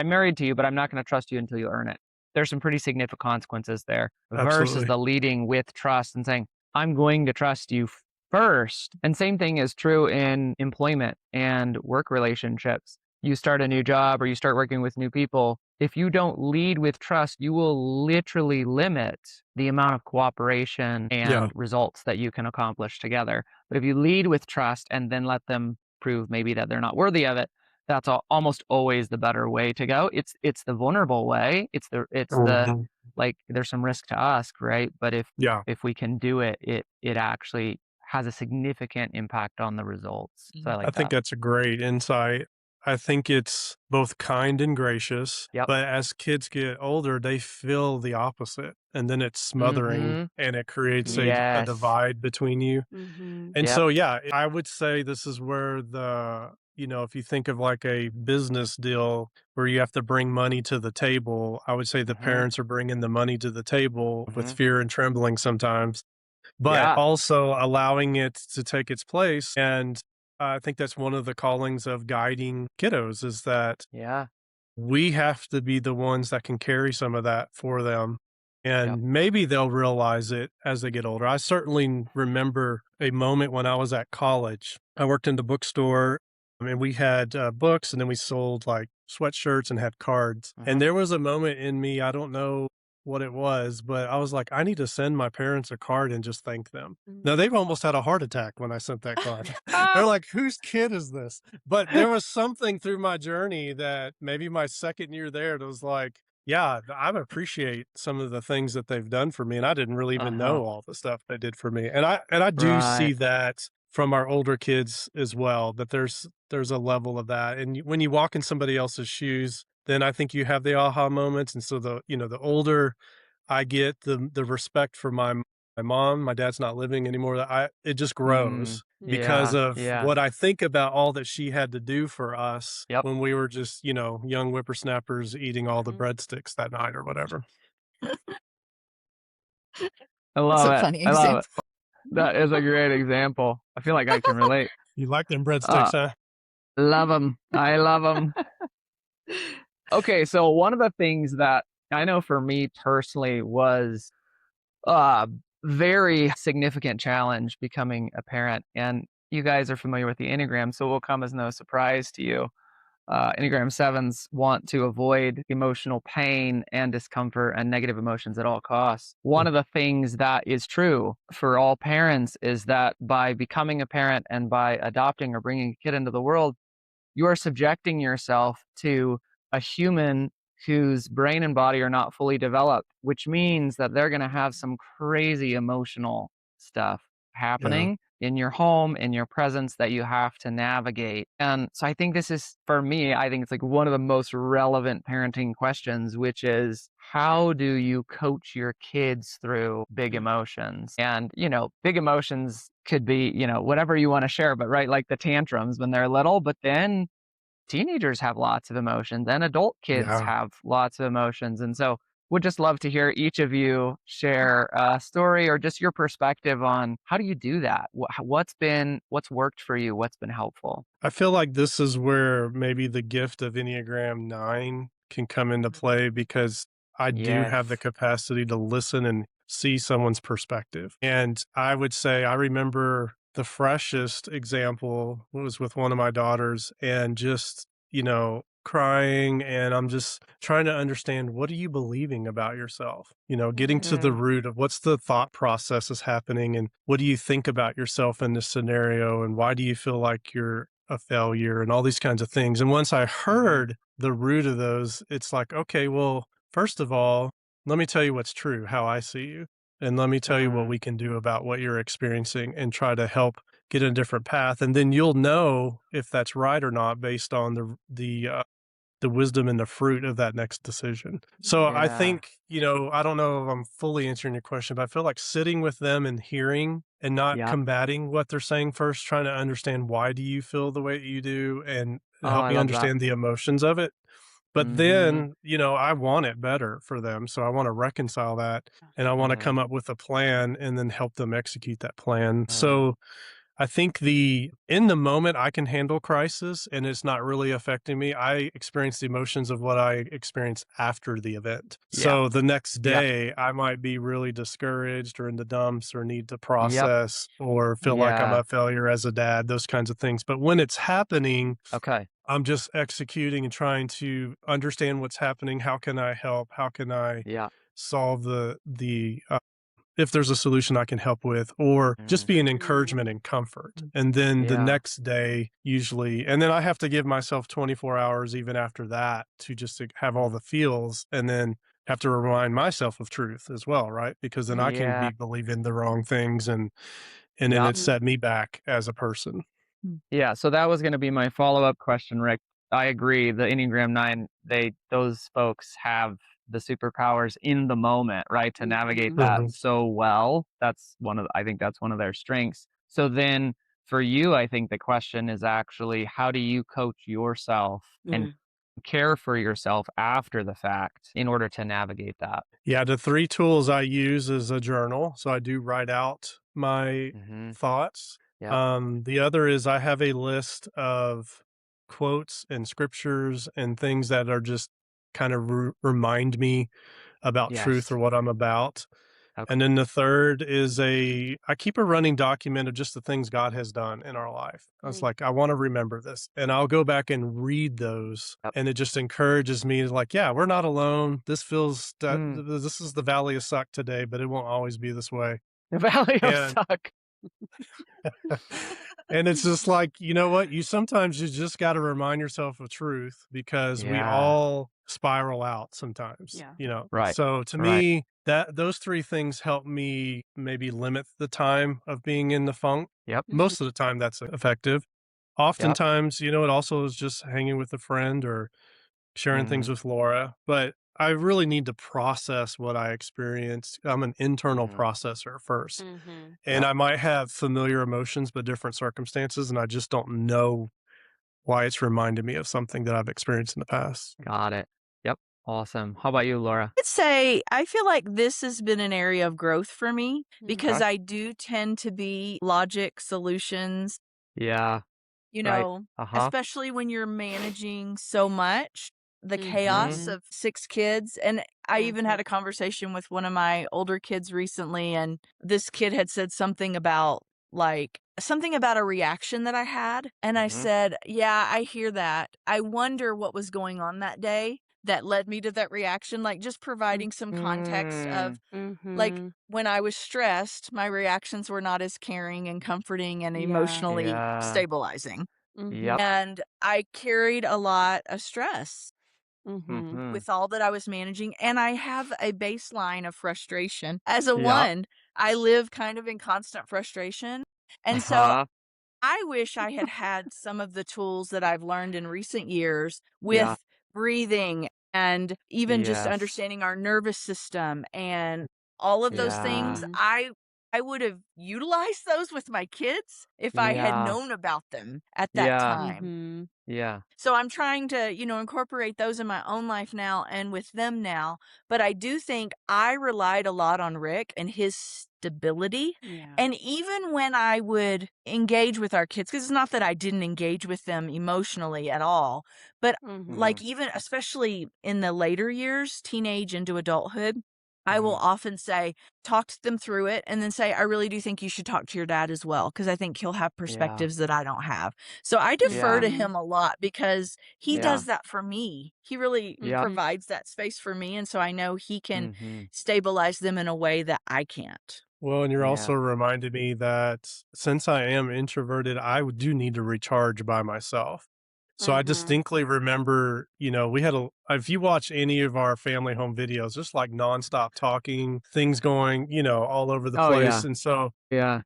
married to you, but I'm not going to trust you until you earn it. There's some pretty significant consequences there versus Absolutely. the leading with trust and saying, I'm going to trust you first. And same thing is true in employment and work relationships. You start a new job or you start working with new people, if you don't lead with trust, you will literally limit the amount of cooperation Yeah. and results that you can accomplish together. But if you lead with trust and then let them prove maybe that they're not worthy of it, that's almost always the better way to go. It's the vulnerable way. It's the Mhm. like there's some risk to us, right? But Yeah. if we can do it, it actually has a significant impact on the results. So I I like think that. that's a great insight. I think it's both kind and gracious, Yep. but as kids get older, they feel the opposite. And then it's smothering Mm-hmm. and it creates a Yes. divide between you. Mm-hmm. And Yep. so, yeah, I would say this is where if you think of like a business deal where you have to bring money to the table, I would say the Mhm. parents are bringing the money to the table with Mhm. fear and trembling sometimes, but Yeah. also allowing it to take its place. And I think that's one of the callings of guiding kiddos is that Yeah. we have to be the ones that can carry some of that for them. Yep. And maybe they'll realize it as they get older. I certainly remember a moment when I was at college. I worked in the bookstore and we had books and then we sold like sweatshirts and had cards. And Mhm. there was a moment in me, I don't know what it was, but I was like, I need to send my parents a card and just thank them. Now, they've almost had a heart attack when I sent that card. They're like, whose kid is this? But there was something through my journey that maybe my second year there, it was like, yeah, I appreciate some of the things that they've done for me, and I didn't really even Uh-huh. know all the stuff they did for me. And I do Right. see that from our older kids as well, that there's a level of that. And when you walk in somebody else's shoes, then I think you have the aha moments. And so the older I get, the respect for my mom, my dad's not living anymore, it just Mm. grows because Yeah. of Yeah. what I think about all that she had to do for us Yep. when we were just, young whippersnappers eating all the Mhm. breadsticks that night or whatever. I It's love a it. funny I love it. example. That is a great example. I feel like I can relate. You like them Uh, breadsticks, huh? love them. I love them. Okay, so one of the things that I know for me personally was a very significant challenge becoming a parent, and you guys are familiar with the Enneagram, so it will come as no surprise to you. Enneagram sevens want to avoid emotional pain and discomfort and negative emotions at all costs. One of the things that is true for all parents is that by becoming a parent and by adopting or bringing a kid into the world, you are subjecting yourself to a human whose brain and body are not fully developed, which means that they're going to have some crazy emotional stuff Yeah. happening in your home, in your presence that you have to navigate. And so I think this is, for me, I think it's like one of the most relevant parenting questions, which is how do you coach your kids through big emotions? And, big emotions could be, whatever you want to share, but right, like the tantrums when they're little, but then teenagers have lots of emotions and adult kids Yeah. have lots of emotions. And so would just love to hear each of you share a story or just your perspective on how do you do that? What's worked for you? What's been helpful? I feel like this is where maybe the gift of Enneagram 9 can come into play because I do Yes. have the capacity to listen and see someone's perspective. And I would say I remember the freshest example was with one of my daughters and just, crying. And I'm just trying to understand, what are you believing about yourself? Getting to the Mm, root of what's the thought process is happening and what do you think about yourself in this scenario and why do you feel like you're a failure and all these kinds of things. And once I mhm, heard the root of those, it's like, okay, well, first of all, let me tell you what's true, how I see you. And let me tell you what mm, we can do about what you're experiencing and try to help get a different path. And then you'll know if that's right or not based on the wisdom and the fruit of that next decision. So I yeah. think, I don't know if I'm fully answering your question, but I feel like sitting with them and hearing and not Yep. combating what they're saying first, trying to understand why do you feel the way you do and Oh, help I me love that. understand the emotions of it. But Mm-hmm. then, I want it better for them. So I want to reconcile that and I want to Mm, come up with a plan and then help them execute that plan. mm, So I think in the moment I can handle crisis and it's not really affecting me. I experience the emotions of what I experienced after the event. yeah. So the next Yeah. day I might be really discouraged or in the dumps or need to Yep. process or feel like I'm Yeah. a failure as a dad, those kinds of things. But when it's happening, Okay. I'm just executing and trying to understand what's happening. How can I help? How can I Yeah. solve the if there's a solution I can help with, or just Mm, be an encouragement and comfort. And then the yeah. next day, usually, and then I have to give myself 24 hours even after that to just to have all Mm, the feels and then have to remind myself of truth as well, right? Because then I can yeah. be believing the wrong things and then Yep. it set me back as a person. Yeah, so that was gonna be my follow-up question, Rick. I agree, the Enneagram 9, those folks have the superpowers in the moment, right, to navigate that Mhm. so well. I think that's one of their strengths. So then for you, I think the question is actually how do you coach yourself and care for yourself after the fact in order to navigate that? Yeah, the 3 tools I use is a journal, so I do write out my Mhm. thoughts. Yep. The other is I have a list of quotes and scriptures and things that are just kind of remind me about truth Yes. or what I'm about. Okay. And then the third is I keep a running document of just the things God has done in our life. I was like, I want to remember this. And I'll go back and read those. Yep. And it just encourages me to like, yeah, we're not alone. This feels that Mm. this is the valley of suck today, but it won't always be this way. The Valley of And Suck. and it's just like, you know what? You just got to remind yourself of truth because we Yeah. all spiral out sometimes. Right. So to Right. me, that those three things help me maybe limit the time of being in the funk. Yep. Most of the time that's effective. Yep. Oftentimes, it also is just hanging with a friend or sharing things Mhm. with Laura, but I really need to process what I experienced. I'm an internal Mhm. processor first. And Yep. I might have familiar emotions, but different circumstances, and I just don't know why it's reminded me of something that I've experienced in the past. Got it. Yep. Awesome. How about you, Laura? I'd say I feel like this has been an area of growth for me because Okay. I do tend to be logic, solutions, Yeah. Right. Uh-huh. especially when you're managing so much, the chaos Mhm. Mhm. of 6 kids, and I even Mhm. had a conversation with one of my older kids recently, and this kid had said something about, something about a reaction that I had, and I Mhm. said, "Yeah, I hear that. I wonder what was going on that day that led me to that reaction," like, just providing some context of, Mm. like, Mhm. when I was stressed, my reactions were not as caring and comforting and Yeah. emotionally Yeah. stabilizing. Yep. Mhm. And I carried a lot of stress Mhm. Mhm. with all that I was managing, and I have a baseline of frustration. As a Yep. one, I live kind of in constant frustration, and so Uh-huh. I wish I had had some of the tools that I've learned in recent years Yeah. with breathing and even just Yes. understanding our nervous system and all of those things. Yeah. Mhm. I would have utilized those with my kids if I had Yeah. known about them at that Yeah. time. Mhm. Yeah. So I'm trying to, incorporate those in my own life now and with them now. But I do think I relied a lot on Rick and his stability. Yeah. And even when I would engage with our kids, because it's not that I didn't engage with them emotionally at all, but Mhm. Mhm. like even especially in the later years, teenage into adulthood, I will Mhm. often say, talk to them through it and then say, I really do think you should talk to your dad as well, because I think he'll have Yeah. perspectives that I don't have. So I defer Yeah. to Mhm. him a lot because he Yeah. does that for me. He really Yep. Mhm. provides that space for me, and so I know he can Mhm. stabilize them in a way that I can't. Well, and you're also Yeah. reminded me that since I am introverted, do need to recharge by myself. So I Mhm. distinctly remember, we had if you watch any of our family home videos, just like nonstop talking, things going, all over the Oh, place. yeah. And so Yeah.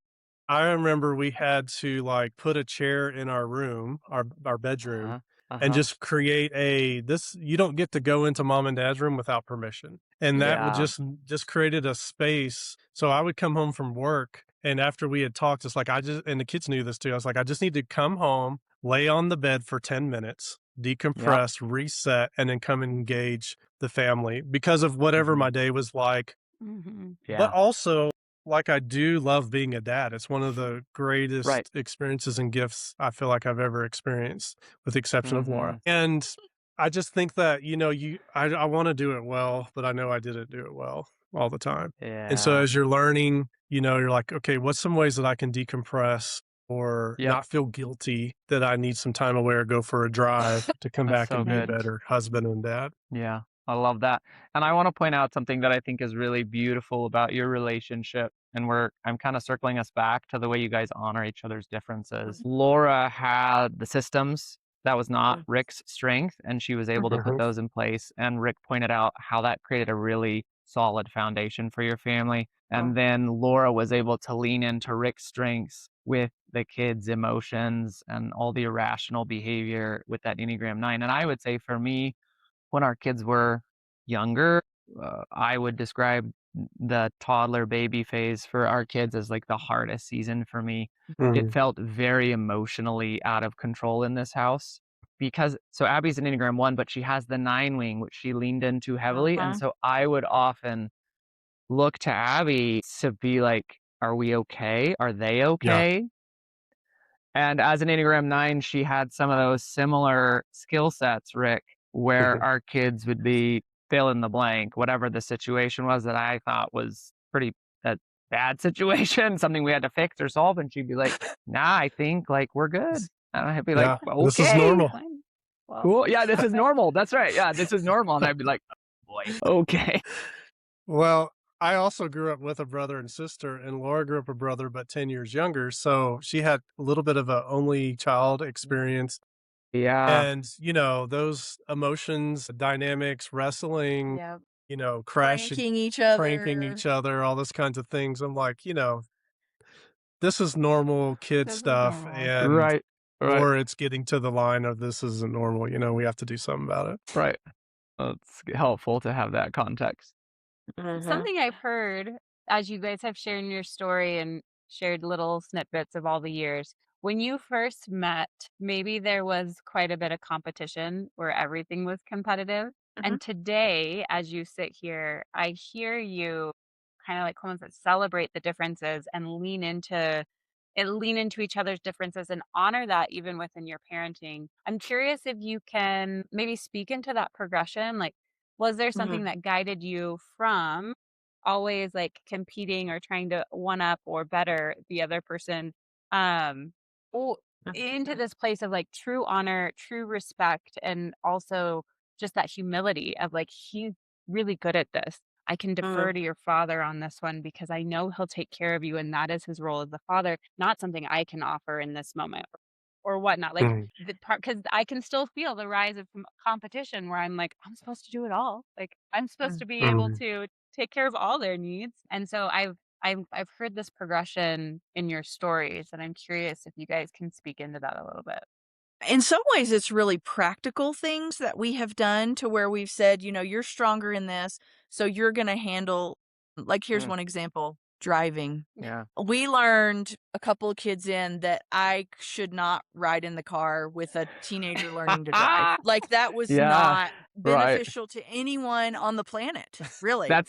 I remember we had to like put a chair in our room, our bedroom, Uh-huh. and Uh-huh. just create you don't get to go into mom and dad's room without permission. And that would Yeah. just created a space. So I would come home from work, and after we had talked, it's like and the kids knew this too. I was like, I just need to come home, lay on the bed for 10 minutes, Yep. decompress, reset, and then come and engage the family because of whatever Mhm. my day was like. Mhm. But Yeah. also, like, I do love being a dad. It's one of the Right. greatest experiences and gifts I feel like I've ever experienced, with the exception of Laura. Mhm. And I just think that, I want to do it well, but I know I didn't do it well all the time. And so Yeah. as you're learning, you're like, okay, what's some ways that I can decompress or Yep. not feel guilty that I need some time away or go for a drive to come That's back so and be a good. better husband and dad? Yeah, I love that. And I want to point out something that I think is really beautiful about your relationship. And I'm kind of circling us back to the way you guys honor each other's differences. Laura had the systems. That was not Mm. Rick's strength, and she was able to put Mhm. those in place. And Rick pointed out how that created a really solid foundation for your family. And then Laura was able to lean into Rick's strengths with the kids' emotions and all the irrational behavior with that Enneagram 9. And I would say for me, when our kids were younger, I would describe the toddler baby phase for our kids as like the hardest season for me. It Mhm. felt very emotionally out of control in this house because so Abby's an Enneagram 1, but she has the 9 wing, which she leaned into heavily. And Uh-huh. so I would often look to Abby to be like, are we okay? Are they Yeah. okay? And as an Enneagram 9, she had some of those similar skill sets, Rick, where Mhm. our kids would be fill in the blank, whatever the situation was that I thought was pretty a bad situation, something we had to fix or solve. And she'd be like, nah, I think like we're good. And I'd be like, Yeah. This is okay, normal. Fine. Well, cool. Yeah, this is normal. That's right. Yeah, this is normal. And I'd be like, oh, boy, okay. Well, I also grew up with a brother and sister, and Laura grew up a brother, but 10 years younger. So she had a little bit of a only child experience. Yeah, And, those emotions, dynamics, wrestling, yeah. crashing, Pranking each pranking other. each other, all those kinds of things. I'm like, this is normal kid This is stuff. normal. And, right, right, or it's getting to the line of this isn't normal. We have to do something about it. right. It's helpful to have that context. Mhm. Something I've heard as you guys have shared your story and shared little snippets of all the years, when you first met, maybe there was quite a bit of competition where everything was competitive. Mhm. And today, as you sit here, I hear you kind of like Coleman said, celebrate the differences and lean into each other's differences and honor that even within your parenting. I'm curious if you can maybe speak into that progression. Like, was there something Mhm. that guided you from always like competing or trying to one up or better the other person? Um, or into this place of like true honor, true respect, and also just that humility of like, he's really good at this. I can defer Mhm. to your father on this one because I know he'll take care of you, and that is his role as the father, not something I can offer in this moment or whatnot. Like Mm, the part because I can still feel the rise of competition where I'm like, I'm supposed to do it all. Like I'm supposed to Mm. be able mm. to take care of all their needs. And so I've heard this progression in your stories, and I'm curious if you guys can speak into that a little bit. In some ways, it's really practical things that we have done to where we've said, you're stronger in this, so you're going to handle, like, here's Mm, one example, driving. yeah. We learned a couple of kids in that I should not ride in the car with a teenager learning to drive. Like, that was Yeah, not right. beneficial to anyone on the planet, really.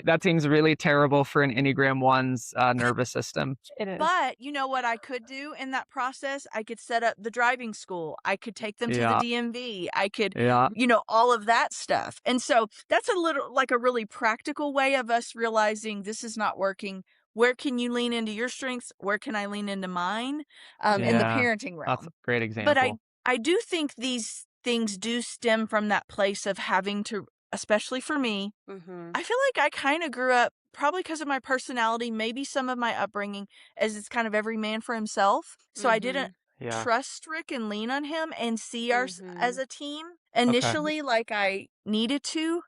That seems really terrible for an Enneagram 1's, nervous system. It is. But you know what I could do in that process? I could set up the driving school. I could take them to the Yeah, DMV. I could, yeah, all of that stuff. And so that's a little like a really practical way of us realizing this is not working. Where can you lean into your strengths? Where can I lean into mine in the yeah. parenting That's a realm? great But example. I do think these things do stem from that place of having to, especially for me, Mhm. I feel like I kinda grew up, probably because of my personality, maybe some of my upbringing, as it's kind of every man for himself, so I didn't Mhm. Yeah. trust Rick and lean on him and see ours as Mhm. a team Okay. initially like I needed to,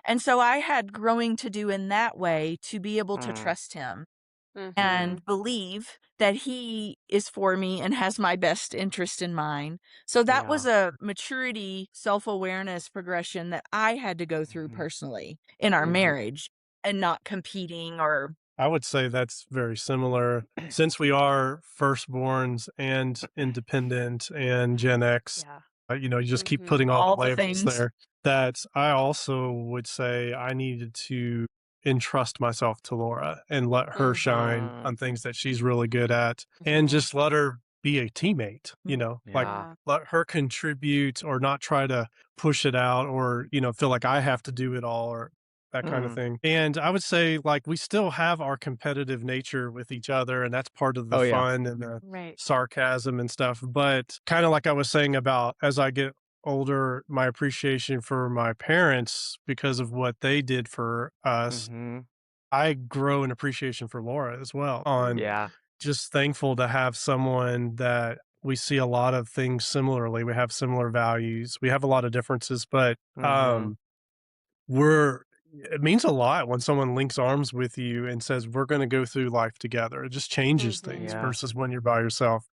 and so I had growing to do in that way to be able to Mm, trust him Mhm. and believe that he is for me and has my best interest in mind. So that yeah. was a maturity, self-awareness progression that I had to go through Mhm, personally in our mhm. marriage and not competing or I would say that's very similar. Since we are firstborns and independent and Gen X, Yeah. you just keep Mhm. putting all the all the labels things. there. That I also would say I needed to entrust myself to Laura and let her shine Mhm. Mm, on things that she's really good at and Mhm. just let her be a teammate, like yeah, Yeah. let her contribute or not try to push it out or, feel like I have to do it all or that kind of mm. thing. And I would say like we still have our competitive nature with each other and that's part of the Oh, yeah. fun and the Right. sarcasm and stuff. But kind of like I was saying about as I get older, my appreciation for my parents because of what they did for us, Mhm. I grow an appreciation for Laura as well. On Mhm. Yeah, just thankful to have someone that we see a lot of things similarly. We have similar values. We have a lot of differences, but mhm. we're it means a lot when someone links arms with you and says, "We're gonna go through life together." It just changes things Mhm. Yeah, versus when you're by yourself.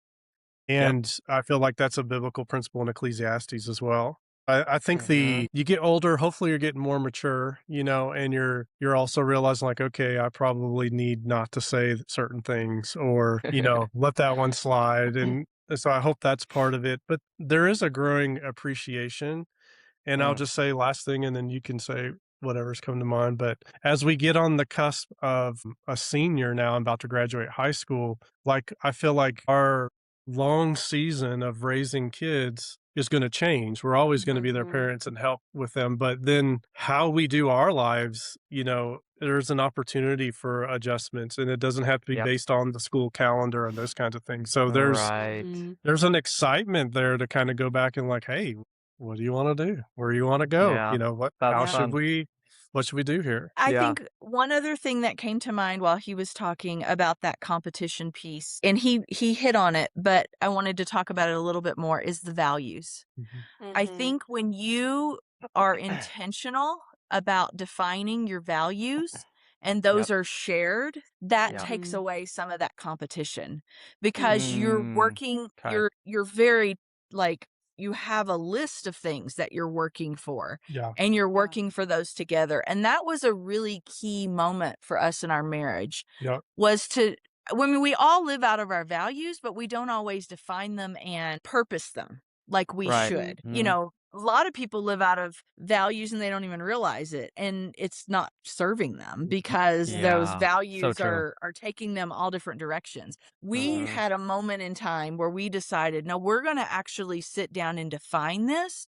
yep. And I feel like that's a biblical principle in Ecclesiastes as well. I think Mhm. you get older, hopefully you're getting more mature, and you're also realizing like, okay, I probably need not to say certain things or, let that one slide. And so I hope that's part of it. But there is a growing appreciation and I'll Mm, just say last thing, and then you can say whatever's come to mind. But as we get on the cusp of a senior now, I'm about to graduate high school, like I feel like our long season of raising kids is going to change. We're always going to be their Mhm. parents and help with them. But then how we do our lives, there's an opportunity for adjustments and it doesn't have to be yep. based on the school calendar and those kinds of things. So Right. Mhm. there's an excitement there to kind of go back and like, hey, what do you want to do? Where do you want to go? Yeah, that's How Yeah. should fun. what should we do here? I Yeah. think one other thing that came to mind while he was talking about that competition piece, and he hit on it, but I wanted to talk about it a little bit more, is the values. Mhm. I Mhm. think when you are intentional about defining your values and Yep, those are shared, that yep. takes Mhm. away some of that competition because Mhm. you're Mm, working, 'kay. you're very like you have a list of things that you're working for Yeah. and you're Yeah. working for those together. And that was a really key moment for us in our marriage Yeah. was to when we all live out of our values, but we don't always define them and purpose them like we Right. Mhm. should. Mhm. a lot of people live out of values and they don't even realize it, and it's not serving them because those Yeah. So values true. are taking them all different directions. We Mhm. had a moment in time where we decided, no, we're going to actually sit down and define this,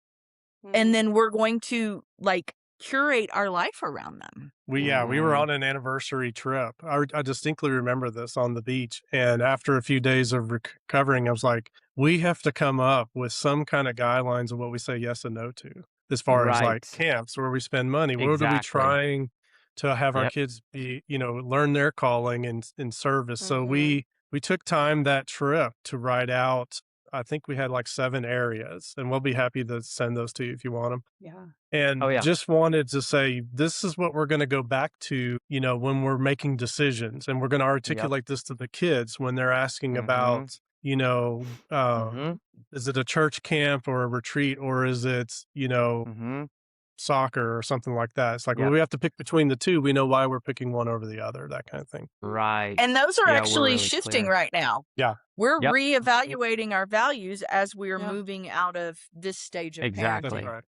and then we're going to like curate our life around them. We were on an anniversary trip. I distinctly remember this on the beach, and after a few days of recovering, I was like, "We have to come up with some kind of guidelines of what we say yes and no to, as far as like Right. camps where we spend money. What are we Exactly. trying to have our Yep. kids be, learn their calling in service?" So we took time that trip to write out. I think we had like 7 areas, and we'll be happy to send those to you if you want them. Yeah. Oh, And yeah. just wanted to say, this is what we're gonna go back to, when we're making decisions, and we're gonna Yep. articulate this to the kids when they're asking Mhm. about, Mhm. is it a church camp or a retreat, or is it, Mhm. soccer or something like that? It's like, well, Yep. we have to pick between the 2. We know why we're picking one over the other, that kind of thing. Right. And those are Yeah, we're actually really shifting clear. right now. Yeah. We're Yep. reevaluating our values as we're Yeah. moving out of this stage of That's parenting. Exactly. right.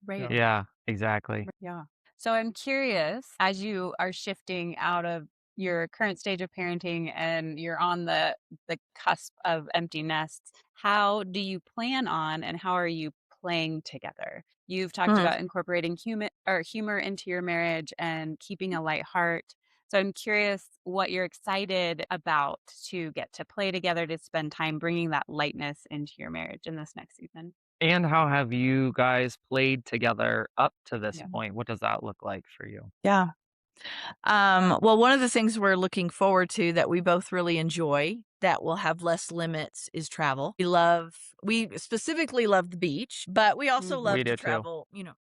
Right. Yeah. Yeah, exactly. Yeah. So I'm curious, as you are shifting out of your current stage of parenting and you're on the cusp of empty nests, how do you plan on and how are you playing together? You've talked Mhm. about incorporating humor into your marriage and keeping a light heart. So I'm curious what you're excited about to get to play together, to spend time bringing that lightness into your marriage in this next season. And how have you guys played together up to this Yeah. point? What does that look like for you? Yeah. Well, one of the things we're looking forward to that we both really enjoy that will have less limits is travel. We specifically love the beach, but we also Mhm. We love to do too. travel,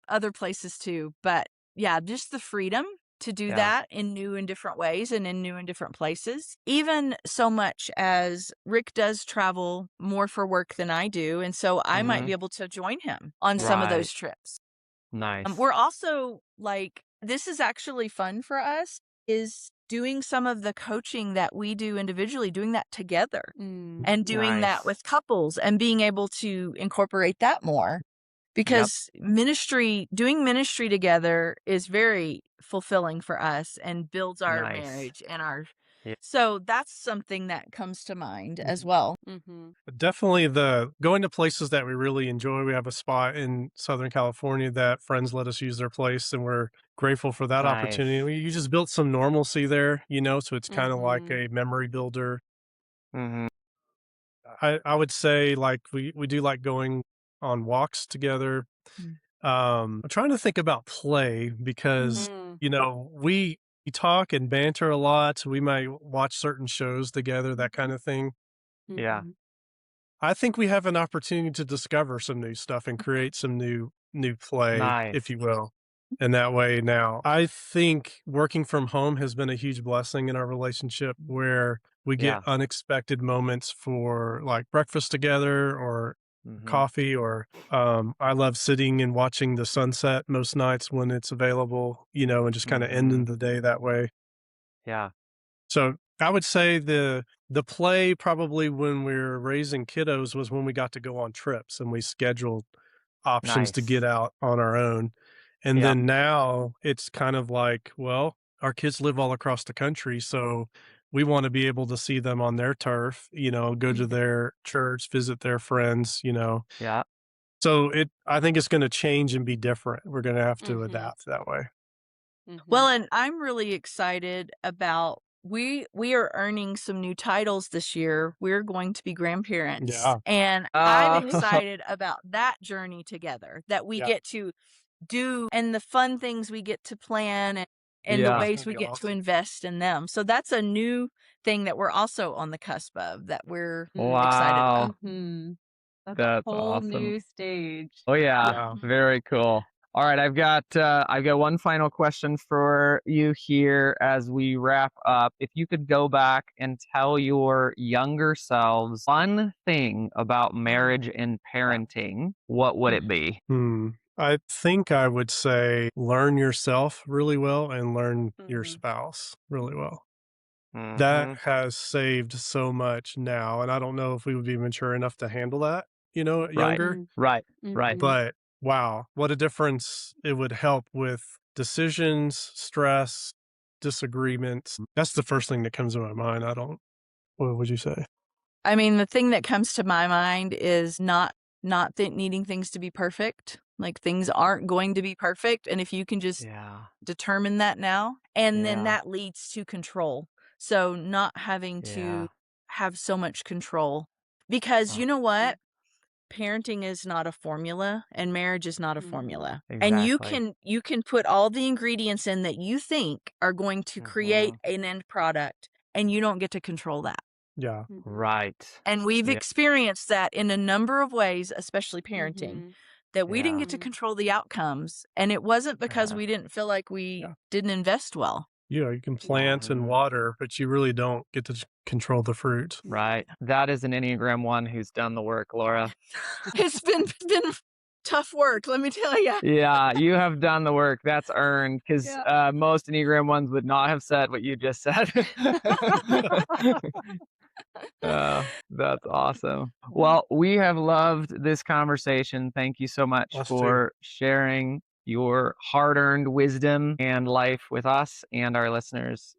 other places too. But yeah, just the freedom to do Yeah. that in new and different ways and in new and different places. Even so much as Rick does travel more for work than I do. And so I might be Mhm. able to join him on some of Right. those trips. Nice. We're also like, this is actually fun for us, is doing some of the coaching that we do individually, doing that together Mm. and doing that Nice. with couples and being able to incorporate that more Yep. because doing ministry together is very fulfilling for us and builds our Nice. marriage and our, Yeah. so that's something that comes to mind as Mhm. well. Mhm. Definitely the going to places that we really enjoy. We have a spot in Southern California that friends let us use their place, and we're grateful for that opportunity. Nice. You just built some normalcy there, so it's kind of like Mhm. a memory builder. Mhm. I would say like we do like going on walks together. Mm. I'm trying to think about play because Mm. we talk and banter a lot. We might watch certain shows together, that kind of thing. Yeah. Mhm. I think we have an opportunity to discover some new stuff and create some new play, if Nice. you will. And that way now, I think working from home has been a huge blessing in our relationship where we get Yeah. unexpected moments for like breakfast together or Mhm. coffee or I love sitting and watching the sunset most nights when it's available, and just kind of ending Mhm. the day that way. Yeah. So I would say the play probably when we were raising kiddos was when we got to go on trips and we scheduled options to get Nice. out on our own. And Yep. then now it's kind of like, well, our kids live all across the country, so we want to be able to see them on their turf, go to Mhm. their church, visit their friends. Yeah. So I think it's going to change and be different. We're going to have to Mhm. adapt that way. Mhm. Well, and I'm really excited about we are earning some new titles this year. We're going to be grandparents, Yeah. and I'm Uh, excited about that journey together that we Yeah. get to do and the fun things we get to plan and the yeah. That's going ways to we be get to awesome. invest in them. So that's a new thing that we're also on the cusp of that we're Mm. excited about. Wow. Mhm. That's a That's whole awesome. new stage. Oh yeah. Yeah. Very cool. All right, I've got one final question for you here as we wrap up. If you could go back and tell your younger selves one thing about Mm. marriage and parenting, what would it be? Hmm. I think I would say learn yourself really well and learn your Mhm. spouse really well. That Mhm. has saved so much now. And I don't know if we would be mature enough to handle that, Right. younger, Mm. Right. Right. Mhm. but wow, what a difference it would help with decisions, stress, disagreements. That's the first thing that comes to my mind. What would you say? I mean, the thing that comes to my mind is not needing things to be perfect. Like, things aren't going to be perfect, and if you can just Yeah. determine that now, and then Yeah. that leads to control. So not having Yeah. to have so much control, because you know what? Parenting is not a formula, and marriage is not a formula. And Exactly. you can put all the ingredients in that you think are going to create an end product, and you don't get to control that. Yeah. Right. And we've Yeah. experienced that in a number of ways, especially parenting, that we didn't Yeah. get to control the outcomes. And it wasn't because Yeah. we didn't feel like we Yeah. didn't invest well. You can plant and water, but you really don't get to control the fruit. Right. That is an Enneagram 1 who's done the work, Laura. It's been tough work, let me tell you. Yeah, you have done the work. That's earned, because Yeah. most Enneagram 1s would not have said what you just said. That's awesome. Well, we have loved this conversation. Thank you so much Us too. for sharing your hard-earned wisdom and life with us and our listeners.